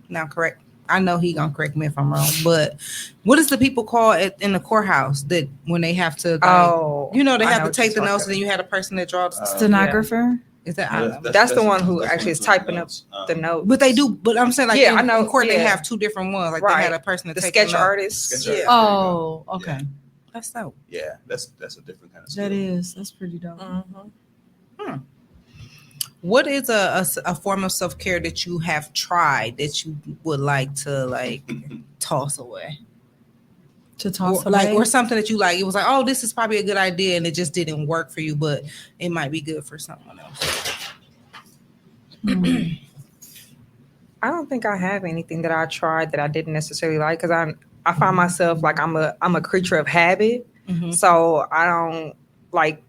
Now, correct. I know he gonna correct me if I'm wrong, but what is the people call it in the courthouse that when they have to? Like, Oh, you know, they I have know to what take you're the notes, talking and then you had a person that draws. Stenographer. Is that? That's the one who that's actually is who's doing typing up notes. the note. But they do. But I'm saying, like, Yeah, in, I know, in court they yeah. have two different ones. Like they Right. had a person to The take sketch the note. artist. Sketch artist. Yeah. Oh, Yeah. okay. That's so. Yeah, that's a different kind of skill. That is. That's pretty dope. What is a form of self care that you have tried that you would like to toss away? To toss Or, away. or something that you like. It was like, oh, this is probably a good idea, and it just didn't work for you, but it might be good for someone else. I don't think I have anything that I tried that I didn't necessarily like because I find myself like I'm a creature of habit. Mhm. So I don't like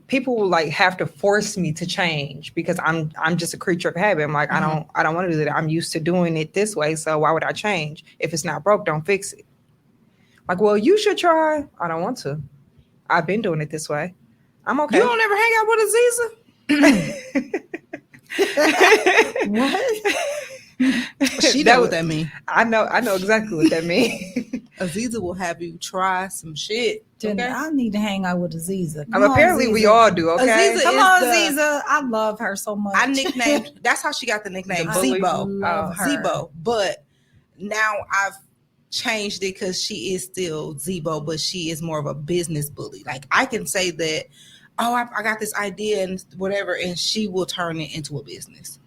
people will like have to force me to change because I'm just a creature of habit. I'm like, I don't want to do that. I'm used to doing it this way. So why would I change? If it's not broke, don't fix it. Like, well, you should try. I don't want to. I've been doing it this way. I'm okay. You don't ever hang out with Aziza? What? She know what that means. I know exactly what that means. Aziza will have you try some shit. Then Okay? I need to hang out with Aziza. Come And on, apparently we Aziza. all do, okay? Aziza Come is on, the- Aziza. I love her so much. I nicknamed. That's how she got the nickname The bully. Zebo. Love her. Zebo. But now I've changed it because she is still Zebo, but she is more of a business bully. Like I can say that, oh, I got this idea and whatever, and she will turn it into a business.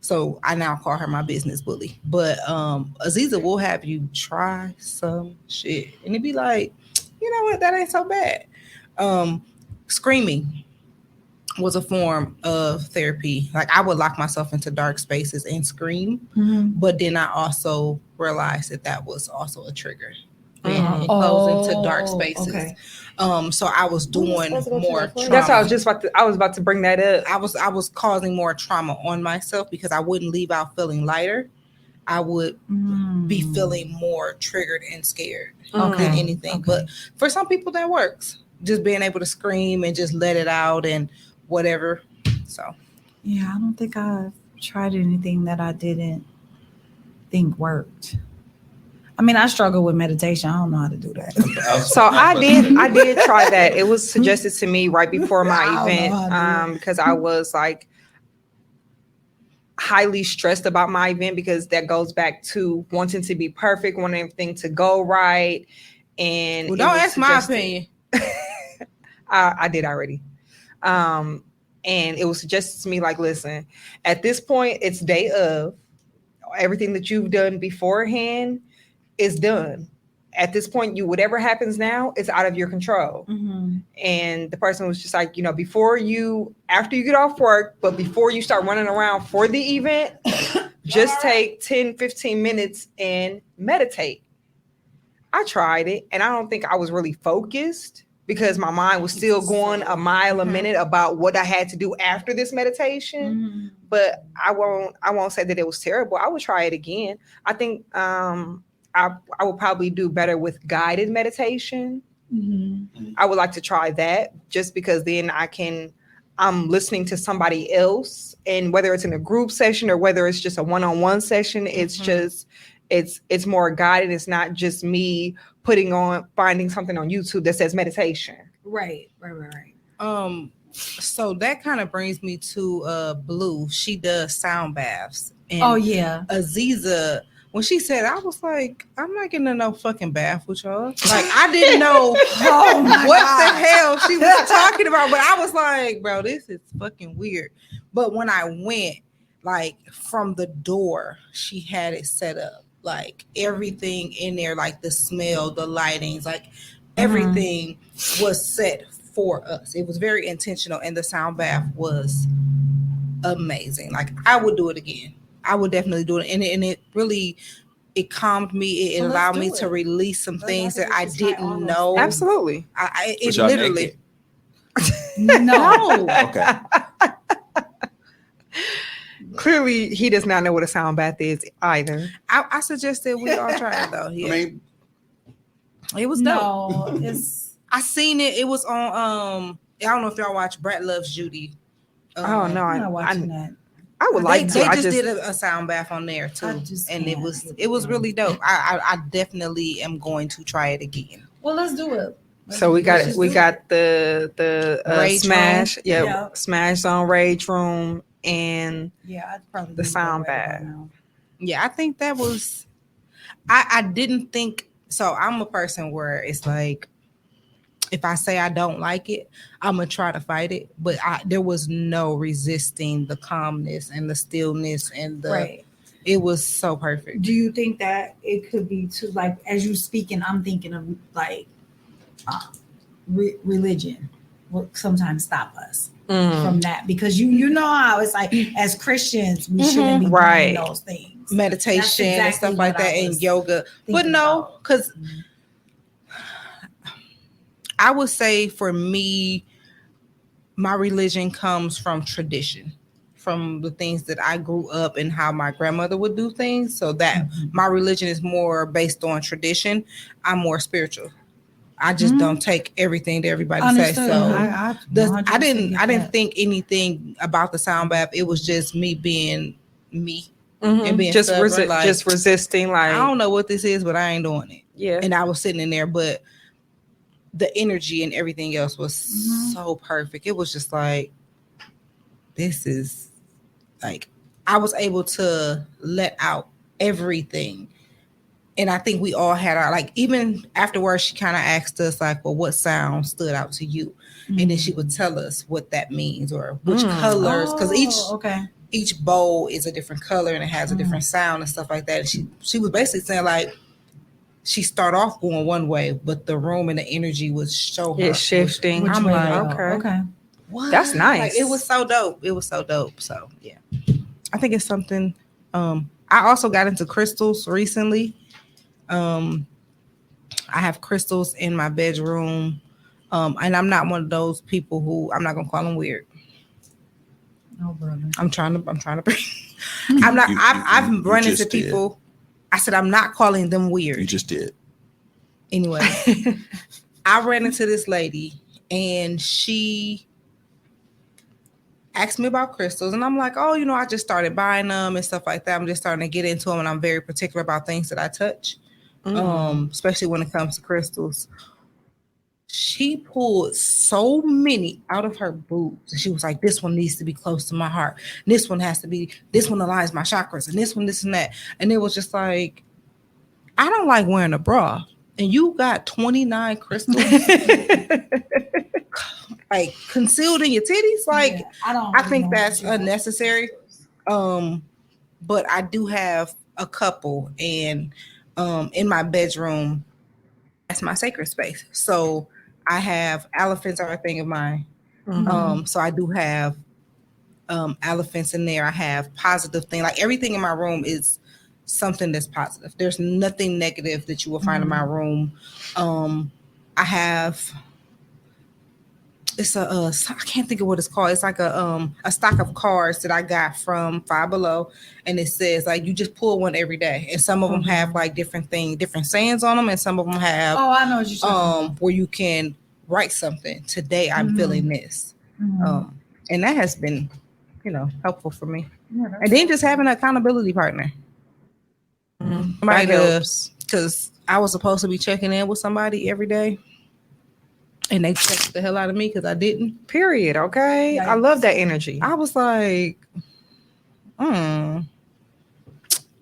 So I now call her my business bully. But Aziza will have you try some shit. And it'd be like, you know what, that ain't so bad. Screaming was a form of therapy. Like I would lock myself into dark spaces and scream, Mhm. but then I also realized that was also a trigger. Being Mhm. enclosed into dark Oh, spaces. okay. So I was doing more trauma. That's how I was about to bring that up. I was causing more trauma on myself because I wouldn't leave out feeling lighter. I would be feeling more triggered and scared than anything. Okay. But for some people that works. Just being able to scream and just let it out and whatever. So Yeah, I don't think I've tried anything that I didn't think worked. I mean, I struggle with meditation. I don't know how to do that. So I did try that. It was suggested to me right before I my don't know event how to because I was like highly stressed about my event because that goes back to wanting to be perfect, wanting everything to go right. And well, it don't was ask my suggested- opinion. I did already. And it was suggested to me like, listen, at this point, it's day of. Everything that you've done beforehand is done. At this point, whatever happens now, it's out of your control. Mhm. And the person was just like, after you get off work, but before you start running around for the event, just take 10, 15 minutes and meditate. I tried it and I don't think I was really focused because my mind was still going a mile a minute about what I had to do after this meditation. Mhm. But I won't say that it was terrible. I would try it again. I think I would probably do better with guided meditation. Mhm. I would like to try that just because then I'm listening to somebody else, and whether it's in a group session or whether it's just a one-on-one session, it's it's more guided. It's not just me finding something on YouTube that says meditation. Right. So that kind of brings me to Blue. She does sound baths. And Oh yeah. Aziza, when she said, I was like, I'm not getting in no fucking bath with y'all. Like, I didn't know what the hell she was talking about, but I was like, bro, this is fucking weird. But when I went, like, from the door, she had it set up, like everything in there, like the smell, the lightings, like everything was set for us. It was very intentional, and the sound bath was amazing. Like, I would do it again. I would definitely do it, and it really, it calmed me. It So let's allowed do me it. to release some things that I let's try all didn't those know. Absolutely. It Was y'all literally naked? No. Okay. Clearly, he does not know what a sound bath is either. I suggested we all try it though. Yeah, I mean, it was dope. No, it's I seen it. It was on. I don't know if y'all watch Brett Loves Judy. Oh no, I'm not watching that. I would like to. They I just did a sound bath on there too, I just and it can't. was really dope. I definitely am going to try it again. Well, let's do it. So we got the Rage Smash, Room. Yeah. Smash on Rage Room, and Yeah, I'd probably The do sound that right bath. now. Yeah, I think that was. I didn't think so. I'm a person where it's like, if I say I don't like it, I'm gonna try to fight it. But there was no resisting the calmness and the stillness and the. Right. It was so perfect. Do you think that it could be too, like, as you speaking, I'm thinking of like religion will sometimes stop us from that, because you know how it's like, as Christians we shouldn't be Right. doing those things. Meditation and That's stuff exactly like what I that, and was yoga. But thinking no, about. because I would say for me, my religion comes from tradition, from the things that I grew up and how my grandmother would do things. So that my religion is more based on tradition. I'm more spiritual. I just don't take everything that everybody says. Understood. So I I 100% didn't get that. think anything about the sound bath. It was just me being me. Mhm. And being just stubborn, like, just resisting. Like, I don't know what this is, but I ain't doing it. yeah, And I was sitting in there, but the energy and everything else was Mhm. so perfect. It was just like, this is like, I was able to let out everything. And I think we all had our, like, even afterwards, she kind of asked us, like, well, what sound stood out to you? And then she would tell us what that means, or which colors, because each bowl is a different color and it has a different sound and stuff like that. And she was basically saying, like, she start off going one way, but the room and the energy would show her it's shifting. I'm way like, to go. okay. what? That's nice. Like, it was so dope. It was so dope. So yeah, I think it's something. I also got into crystals recently. I have crystals in my bedroom, and I'm not one of those people who, I'm not gonna call them weird. No, brother. I'm trying to bring. I'm not. I've run into just did. people. I said I'm not calling them weird. You just did. Anyway, I ran into this lady and she asked me about crystals, and I'm like, oh, I just started buying them and stuff like that. I'm just starting to get into them, and I'm very particular about things that I touch, especially when it comes to crystals. She pulled so many out of her boobs, and she was like, this one needs to be close to my heart. This one has to be, this one aligns my chakras, and this one, this and that. And it was just like, I don't like wearing a bra. And you got 29 crystals like concealed in your titties. Like, Yeah, I think that's unnecessary. But I do have a couple, and in my bedroom, that's my sacred space. So I have elephants are a thing of mine. So I do have elephants in there. I have positive thing. Like, everything in my room is something that's positive. There's nothing negative that you will find in my room. I have, it's I can't think of what it's called. It's like a stock of cards that I got from Five Below, and it says, like, you just pull one every day, and some of them have like different sayings on them, and some of them have I know what you're saying. where you can write something. Today I'm feeling this, and that has been, helpful for me. And then just having an accountability partner. Might That have, helps. because I was supposed to be checking in with somebody every day, and they checked the hell out of me because I didn't. Period. Okay. I love that energy. I was like,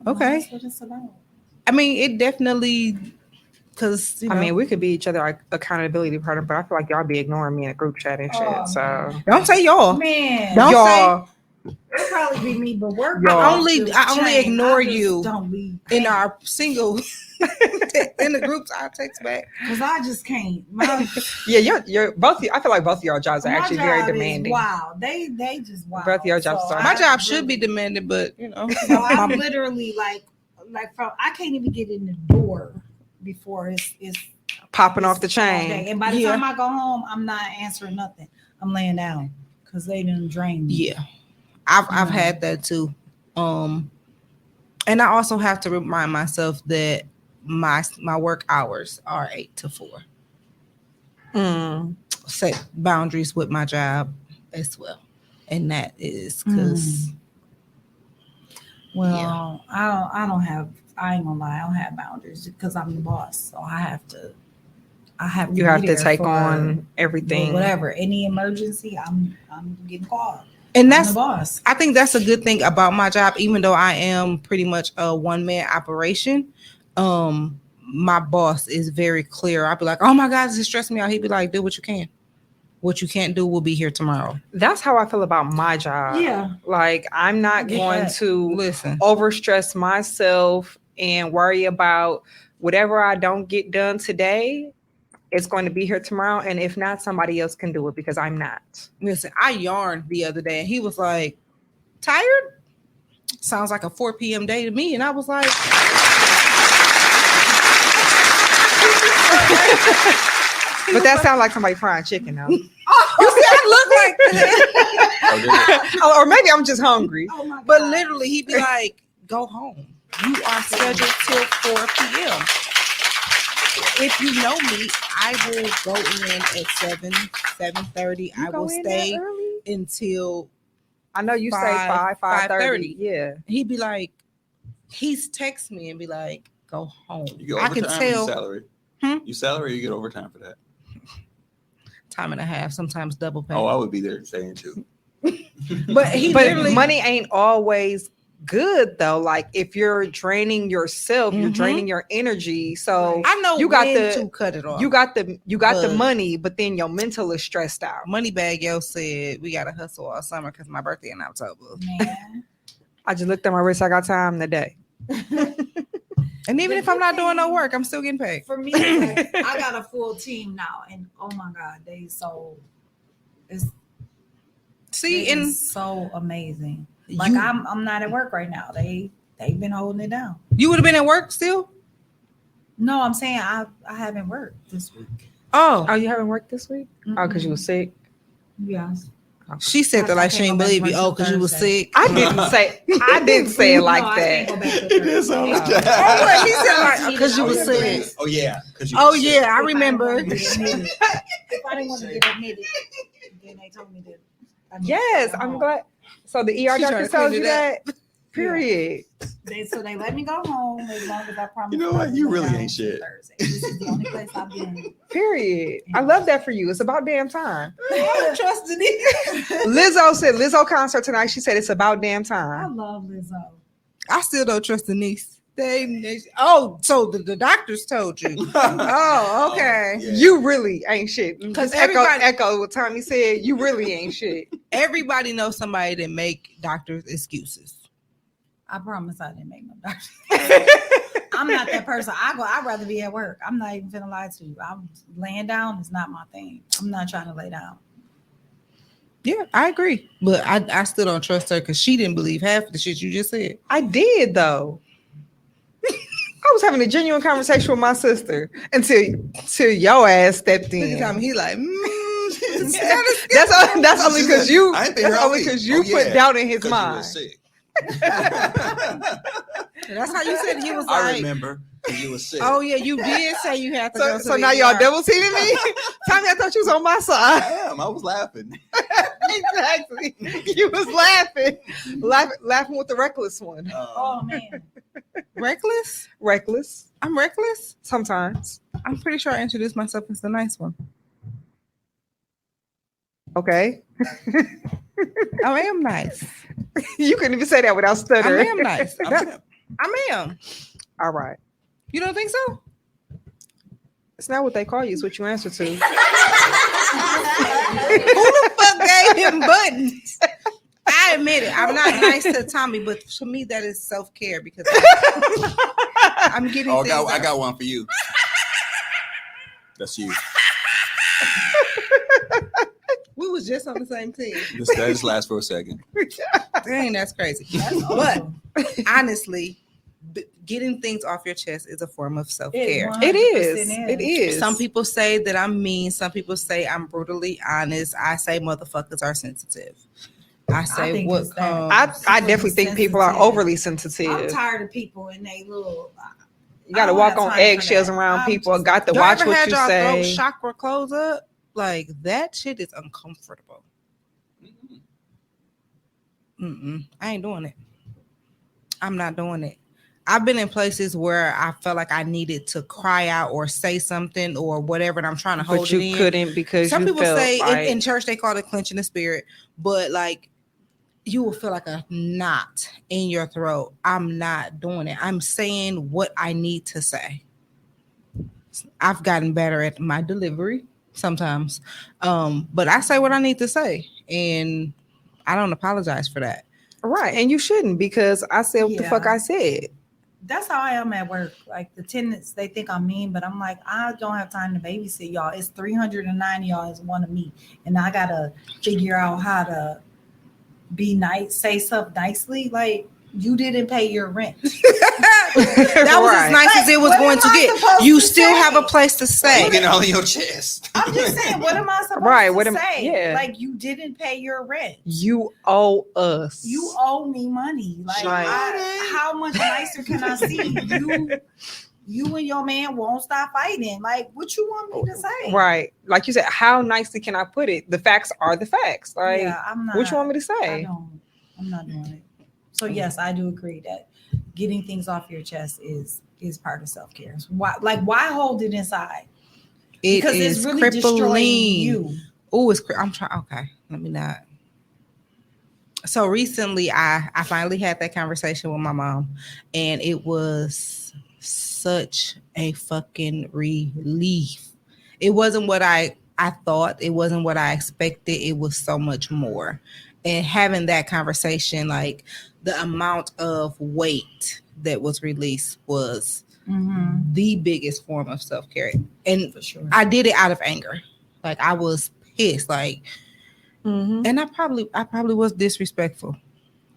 okay. That's what it's about. I mean, it definitely, because I mean, we could be each other like accountability partner, but I feel like y'all be ignoring me in a group chat and shit. Oh, So don't say y'all. Man, Don't y'all, it'll probably be me, but work. Y'all. I only ignore you Don't be in our single in the groups. I text back. because I just can't. My, yeah, you're both. I feel like both of y'all jobs are my actually job very is demanding. Wow, they just wow. Both of your jobs are- My I job should really- be demanded, but you know, So I'm literally like from I can't even get in the door before it's Popping off the all day. chain. And by the Yeah. time I go home, I'm not answering nothing. I'm laying down because they didn't drain me. yeah, I've had that too. And I also have to remind myself that my work hours are 8 to 4. Mm. Set boundaries with my job as well, and that is because Well, I don't have. I ain't gonna lie. I don't have boundaries because I'm the boss. So I have to. You have be to there take for on everything. whatever. Any emergency, I'm getting called. and I'm that's the boss. I think that's a good thing about my job, even though I am pretty much a one-man operation. My boss is very clear. I'd be like, oh my God, this is stressing me out. He'd be like, do what you can. What you can't do will be here tomorrow. That's how I feel about my job. Yeah. Like I'm not Get going that. to Listen, overstress myself and worry about whatever I don't get done today. It's going to be here tomorrow, and if not, somebody else can do it because I'm not. listen, I yarned the other day and he was like, tired? Sounds like a 4 p.m. day to me. And I was like, But that sounds like somebody frying chicken, though. you see, I look like that. Or maybe I'm just hungry. Oh my God. But literally, he'd be like, go home. You are scheduled till 4 p.m. If you know me, I will go in at 7:30. I will stay until I know you say 5, 5:30. 5:30. Yeah. he'd be like, he's text me and be like, go home. You get I overtime can or tell you salary. Hmm? You salary or you get overtime for that. time and a half, sometimes double pay. Oh, I would be there staying too. But he But literally money ain't always good though. Like if you're draining yourself, you're Mhm. draining your energy. So I know you got when the- to cut it off. you got the But- money, but then your mental is stressed out. Moneybag Yo said we gotta hustle all summer because my birthday in October. Man. I just looked at my wrist. I got time today. And even if I'm not doing no work, I'm still getting paid. For me, like, I got a full team now, and oh my God, they so it's See, it and is so amazing. Like you, I'm not at work right now. They've been holding it down. you would have been at work still. No, I'm saying I haven't worked this week. Oh, Oh, you haven't worked this week? Oh, because you were sick. Yes. she said that I like she can't ain't go back believe to you. work Oh, till because you was Thursday. sick. I didn't say it like No, I that. can't go back to It is Thursday. so much Oh, gas. wait, he said like because you Oh, was yeah, sick. Oh yeah, because you. Oh was sick. yeah, I If didn't remember. wanna get admitted- If I didn't want to get admitted, then they told me that. I need to Yes, go I'm home. glad. So the ER She trying doctor to clean told you it that. Period. So they let me go home as long as I promised. You know I what? would You lay really down ain't till shit. Thursday. This is the only place I've been. Period. I love that for you. It's about damn time. I don't trust it. Lizzo said Lizzo concert tonight. She said it's about damn I time. love Lizzo. I still don't trust Denise. Oh, so the doctors told you. Oh, okay. Yeah. You really ain't shit. 'Cause Just everybody- echo what Tommy said. You really ain't shit. Everybody knows somebody that make doctors excuses. I promise I didn't make no doctor. I'm not that person. I'd rather be at work. I'm not even finna lie to you. I'm laying down is not my thing. I'm not trying to lay down. Yeah, I agree. But I still don't trust her because she didn't believe half the shit you just said. I did though. I was having a genuine conversation with my sister until your ass stepped in. He like, That's only because you. I ain't been That's here all only week. because you Oh, put yeah. doubt in his 'Cause you mind. was sick. that's how you said he was I like, remember because you was sick. oh yeah, you did say you had to go to So the now y'all ER. double teaming me. Tommy, I thought you was on my side. Damn, I was laughing. Exactly. You was laughing with the reckless one. Oh man. Reckless? Reckless I'm reckless? sometimes. I'm pretty sure I introduced myself as the nice one. Okay. I am nice. You couldn't even say that without I stuttering. am nice. I am. All right. You don't think so? It's not what they call you. It's what you answer to. Who the fuck gave him buttons? I admit it. I'm not nice to Tommy, but to me that is self-care because I'm getting. Oh, things I out. got one for you. That's you. We was just on the same team. That just lasts for a second. Dang, that's crazy. That's But awesome. honestly, getting things off your chest is a form of self-care. It 100% is. It is. Some people say that I'm mean. Some people say I'm brutally honest. I say motherfuckers are sensitive. I say think what it's that. comes. I definitely think people are Sensitive. overly I'm sensitive. tired of people and they little. You got to I don't walk have on time for eggshells that. around I'm people. just- Got to Y'all watch ever what had you y'all throat say. chakra close up? Like that shit is uncomfortable. I ain't doing it. I'm not doing it. I've been in places where I felt like I needed to cry out or say something or whatever, and I'm trying to hold But you it in. couldn't because Some you people felt say like, in church they call it clenching the spirit, but like you will feel like a knot in your throat. I'm not doing it. I'm saying what I need to say. I've gotten better at my delivery sometimes, but I say what I need to say, and I don't apologize for that. right, and you shouldn't because I said what the fuck Yeah. I said. That's how I am at work. Like the tenants, they think I'm mean, but I'm like, I don't have time to babysit y'all. It's 390 y'all is one of me, and I gotta figure out how to be nice, say stuff nicely. Like you didn't pay your rent. That was Right. as nice as it was What going am to I get. supposed You to still say? have a place to stay. You get it all in your chest. I'm just saying, what am I supposed Right, to what am- say? yeah. Like you didn't pay your rent. You owe us. You owe me money. Like Right. how much nicer can I see you? You and your man won't stop fighting. Like what you want me to say? Right, like you said, how nicely can I put it? The facts are the facts. Like, Yeah, I'm not. what you want me to I say? don't. I'm not doing it. So yes, I do agree that getting things off your chest is part of self-care. Why hold it inside? It Because is it's really destroying crippling. you. Oh, I'm trying. Okay, let me not. So recently, I finally had that conversation with my mom, and it was such a fucking relief. It wasn't what I thought. It wasn't what I expected. It was so much more. And having that conversation, like the amount of weight that was released was Mm-hmm. the biggest form of self-care. And For sure. I did it out of anger. Like I was pissed. Like, Mhm. and I probably was disrespectful.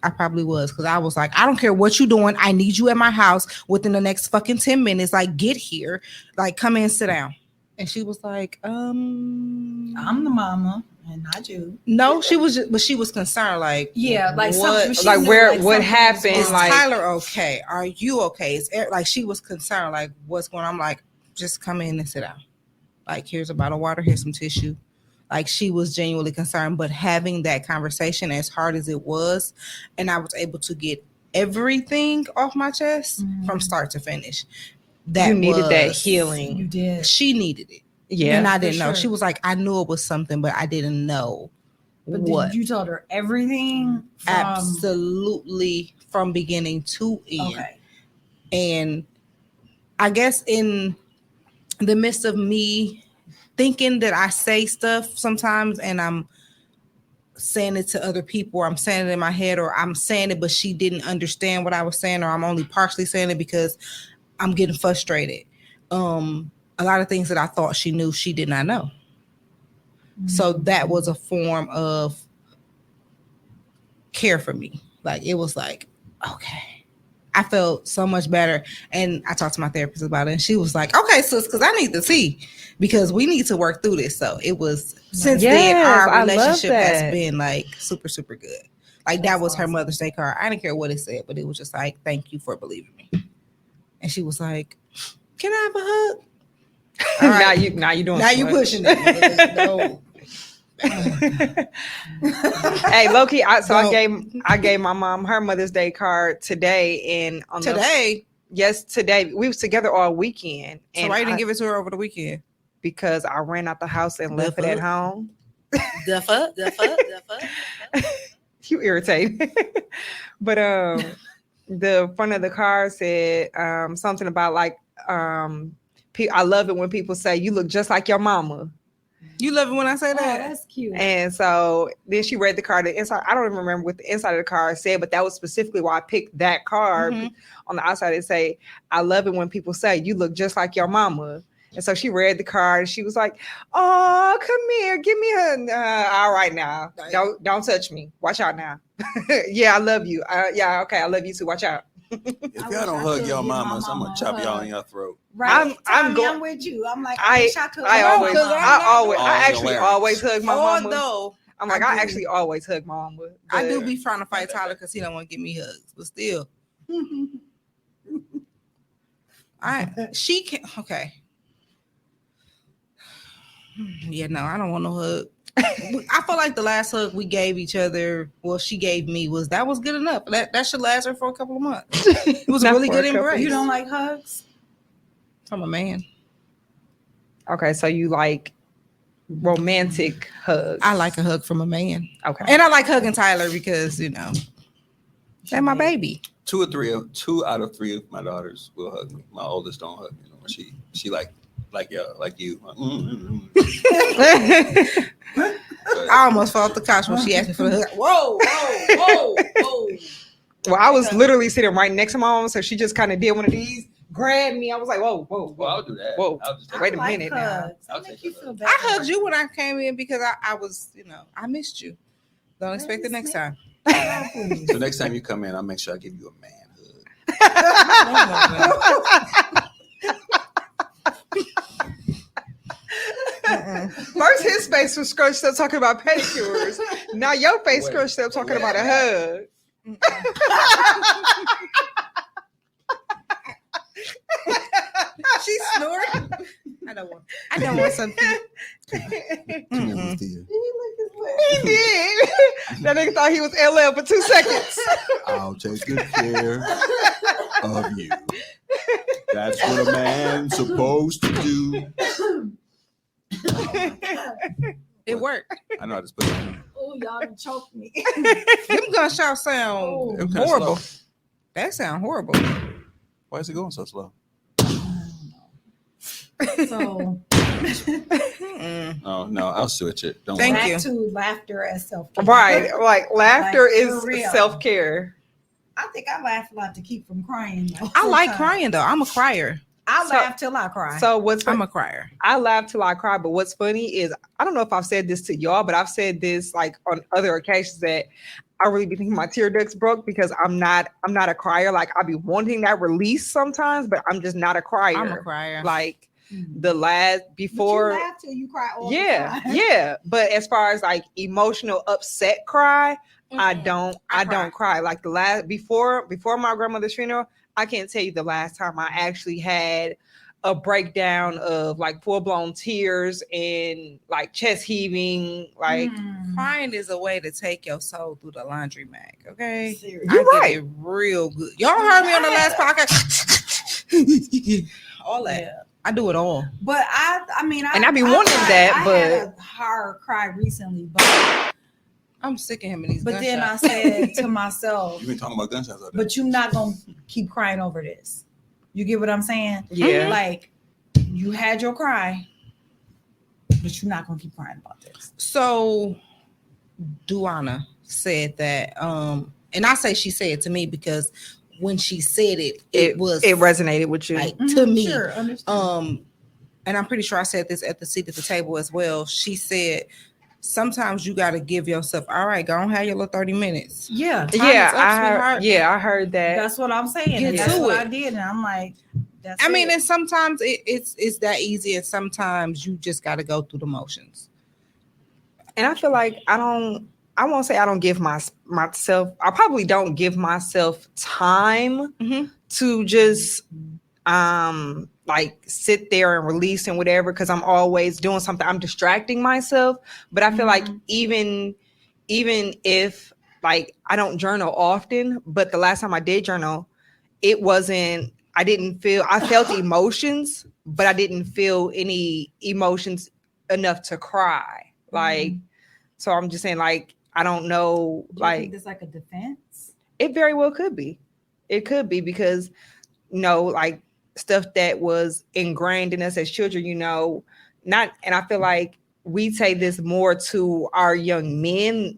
I probably was because I was like, I don't care what you're doing. I need you at my house within the next fucking 10 minutes. Like, get here. Like, come in, sit down. And she was like, I'm the mama and not you. no, she was just, but she was concerned. Like, Yeah, like what? something. She Like, knew, where- like, what something was happened, going Is on. like- Tyler okay? Are you okay? Like she was concerned, like what's going on? I'm like, just come in and sit down. Like, here's a bottle of water, here's some tissue. Like she was genuinely concerned, but having that conversation, as hard as it was, and I was able to get everything off my chest from start to finish. That You needed that was- healing. You did. She needed it, Yeah. and I for didn't know. sure. She was like, I knew it was something, but I didn't know But what. did you told her everything? From, Absolutely, from beginning to end. Okay. And I guess in the midst of me thinking that I say stuff sometimes and I'm saying it to other people, or I'm saying it in my head, or I'm saying it, but she didn't understand what I was saying, or I'm only partially saying it because I'm getting frustrated. A lot of things that I thought she knew, she did not know. So that was a form of care for me. Like it was like, okay. I felt so much better. And I talked to my therapist about it, and she was like, okay, sis, because I need to see, because we need to work through this. So it was, since then, Yes, our I love relationship has that. been like super, super good. Like that That's was her awesome. Mother's Day card. I didn't care what it said, but it was just like, thank you for believing me. And she was like, can I have a hug? All right. Now you doing Now too you much. pushing it. No. Hey, Loki. I Don't. gave my mom her Mother's Day card today, and on Today. today we was together all weekend. So And why you didn't give it to her over the weekend? because I ran out the house and left it at home. The fuck. You irritate. But the front of the card said something about like I love it when people say you look just like your mama. You love it when I say Oh, that. that's cute. And so then she read the card. The inside, I don't even remember what the inside of the card said, but that was specifically why I picked that card. Mhm. On the outside, it say, "I love it when people say you look just like your mama." And so she read the card. And she was like, "Oh, come here, give me a." All right, now, don't touch me. Watch out now. Yeah, I love you. Yeah, okay, I love you too. Watch out. If I y'all wish don't I hug could y'all give my mamas, I'm mama gonna a chop y'all hug. in your throat. Right, I'm I'm going- with you. I'm like, I- I wish I could. I hug always, my I'm mama. not I doing actually it. always hug my mama. Although I'm like, I I do. actually always hug my mama. I do but- be trying to fight Tyler because he don't want to give me hugs, but still, she can. Okay. Yeah, no, I don't want no hug. I feel like the last hug we gave each other, well, she gave me, was good enough. That should last her for a couple of months. It was Not really for a good couple. embrace. You don't like hugs? From a man. Okay, so you like romantic hugs. I like a hug from a man, Okay. and I like hugging Tyler because they're my baby. 2 out of 3 of my daughters will hug me. My oldest don't hug me. She like you. I almost fell off the couch when she asked me for the hug. Whoa. Well, I was literally sitting right next to my mom, so she just kind of did one of these, grabbed me. I was like, whoa. Well, I'll do that. Whoa. I'll just take Wait it. a minute now. I'll Make take you it. feel better. I hugged you when I came in because I was, I missed you. Don't expect it next time. So next time you come in, I'll make sure I give you a man hug. First, his face was scrunched up talking about pedicures. Now your face Wait. scrunched up talking Wait. about a hug. She snoring. I don't want something. Come here, Boothia. He did. That nigga thought he was LL for 2 seconds. I'll take good care of you. That's what a man's supposed to do. It worked. I know how to spell it. Oh, y'all done choked me. Them gunshots sound Oh. It was kinda horrible. slow. That sound horrible. Why is it going so slow? So Oh no, I'll switch it. Don't Thank worry. you. back to laughter as self-care. Right. Like laughter Like, is for real. self-care. I think I laugh a lot to keep from crying. though, I like sometimes. crying though. I'm a crier. I So- laugh till I cry. So what's I'm a crier. I laugh till I cry, but what's funny is I don't know if I've said this to y'all, but I've said this like on other occasions that I really be thinking my tear ducts broke because I'm not a crier. Like I be wanting that release sometimes, but I'm just not a crier. I'm a crier. Like Mhm. the last But before you laugh till you cry all yeah, the time. yeah. But as far as like emotional upset cry, I don't cry. Like the last before my grandmother's funeral, I can't tell you the last time I actually had a breakdown of like full-blown tears and like chest heaving. Like Mm. Crying is a way to take your soul through the laundry mag. Okay, Seriously. You're I get right. it real good. Y'all heard me on the last podcast. All that. Yeah. I do it all. But I mean, And I be wanting that, I had a hard cry recently, but I'm sick of him and these. then I gunshots. said to myself, You've been talking about gunshots all day. but you're not gonna keep crying over this. You get what I'm saying? yeah. Like you had your cry, but you're not gonna keep crying about this. So Duana said that, and I say she said it to me because when she said it, it was it resonated with you. like to me. Sure, understand. And I'm pretty sure I said this at the seat at the table as well. She said, sometimes you got to give yourself, all right, go on, have your little 30 minutes. Yeah, Time yeah, is up, sweetheart. I heard that. that's what I'm saying. Get And that's to what it. I did, and I'm like, that's I mean, it. and sometimes it's that easy, and sometimes you just got to go through the motions. And I feel like I won't say I don't give myself, I probably don't give myself time Mhm. to just like sit there and release and whatever, because I'm always doing something. I'm distracting myself. But I feel like even if like I don't journal often, but the last time I did journal, it wasn't, I felt emotions, but I didn't feel any emotions enough to cry. Like, so I'm just saying, like, I don't know, Do you like think there's like a defense? it very well could be. It could be because, like stuff that was ingrained in us as children, and I feel like we say this more to our young men,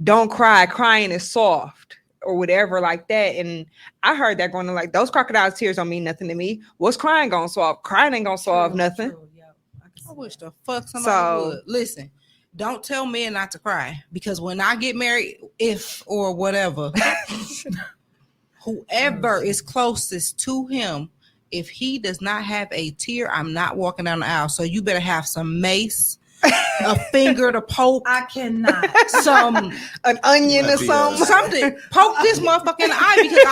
don't cry. Crying is soft or whatever like that. And I heard that going on, like, those crocodile tears don't mean nothing to me. What's crying gonna solve? Crying ain't gonna solve nothing. True, yeah. I can see I wish that. the fuck somebody would. Listen, don't tell men not to cry, because when I get married, if or whatever, whoever is closest to him, if he does not have a tear, I'm not walking down the aisle. So you better have some mace, a finger to poke, I cannot. An onion or Might be, something. poke this motherfucker in the eye, because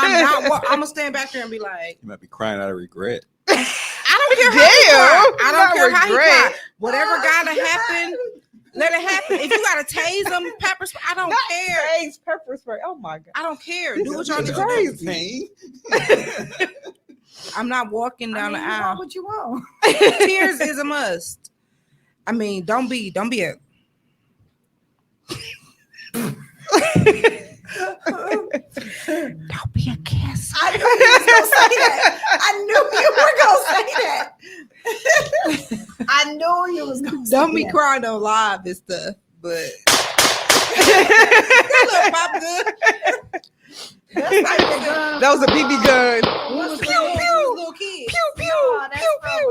I'm gonna stand back there and be like, You might be crying out of regret. I don't care how he cry. I don't care how he regret. cry. Whatever gotta happen, let it happen. If you gotta tase them, pepper spray, I don't care. Taste pepper spray. Oh my god. I don't care. Do what y'all need to do. Crazy. Pain. I'm not walking down the You want aisle. what you want. Tears is a must. I mean, don't be a Don't be a kiss. I knew you was gonna say that. I knew you were gonna say that. I knew you was gonna say don't be that. crying on live and stuff, but that little pop good. That's like the gun. That was a BB gun. What's Pew, the pew, little kid. Pew pew No, that's pew from, pew.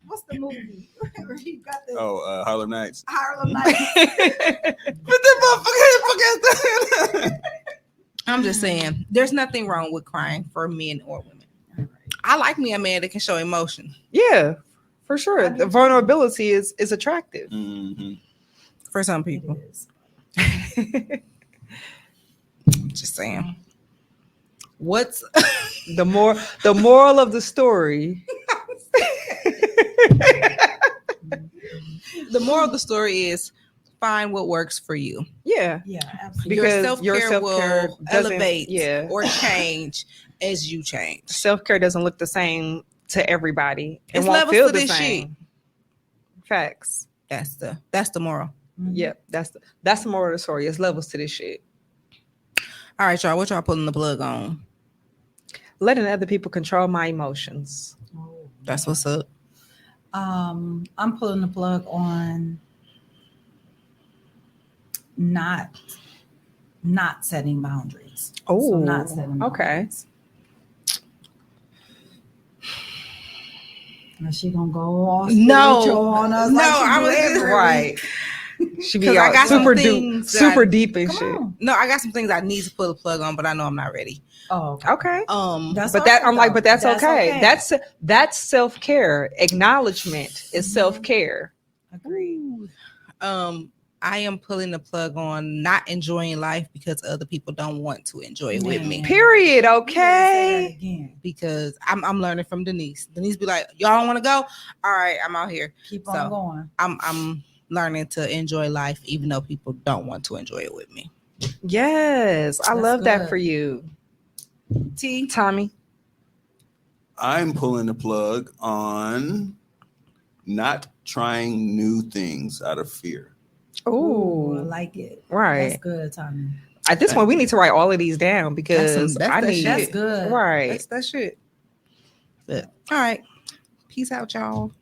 what's the movie? Where you got the Oh, Harlem Nights. Harlem Nights. I'm just saying, there's nothing wrong with crying for men or women. I like me a man that can show emotion. Yeah, for sure. The vulnerability is attractive. Mm-hmm. For some It people, is. just saying. What's The moral of the story. the moral of the story is find what works for you. Yeah. Yeah, absolutely. Because your self-care will doesn't- elevate yeah. or change as you change. Self-care doesn't look the same to everybody. It It's won't levels feel to the this same. Facts. That's the moral. Mhm. Yep. That's the moral of the story. It's levels to this shit. All right, y'all. What y'all pulling the plug on? Letting other people control my emotions. Oh. That's what's up. I'm pulling the plug on not setting boundaries. Oh, not setting okay. boundaries. Is she gonna go all No. spiritual on us? No, like she I do was every just- week? Right. She be 'Cause I all got some super deep, things that super I- deep and Come shit. on. No, I got some things I need to pull the plug on, but I know I'm not ready. Oh, okay. Okay. That's But all that right, I'm like, though. but that's okay. okay. That's self-care. Acknowledgement is Mhm. self-care. Agreed. I am pulling the plug on not enjoying life because other people don't want to enjoy it with me. Man. Period. You better say that Okay. again. Because I'm learning from Denise. Denise be like, y'all don't want to go? All right, I'm out here. Keep on So, going. I'm learning to enjoy life even though people don't want to enjoy it with me. Yes. I That's love that good. for you. T. Tommy. I'm pulling the plug on not trying new things out of fear. Ooh, I Oh, like it. right. That's good, Tommy. At this point, we need to write all of these down because That's I that need shit. That's good. Right. That's that shit. But all right. Peace out, y'all.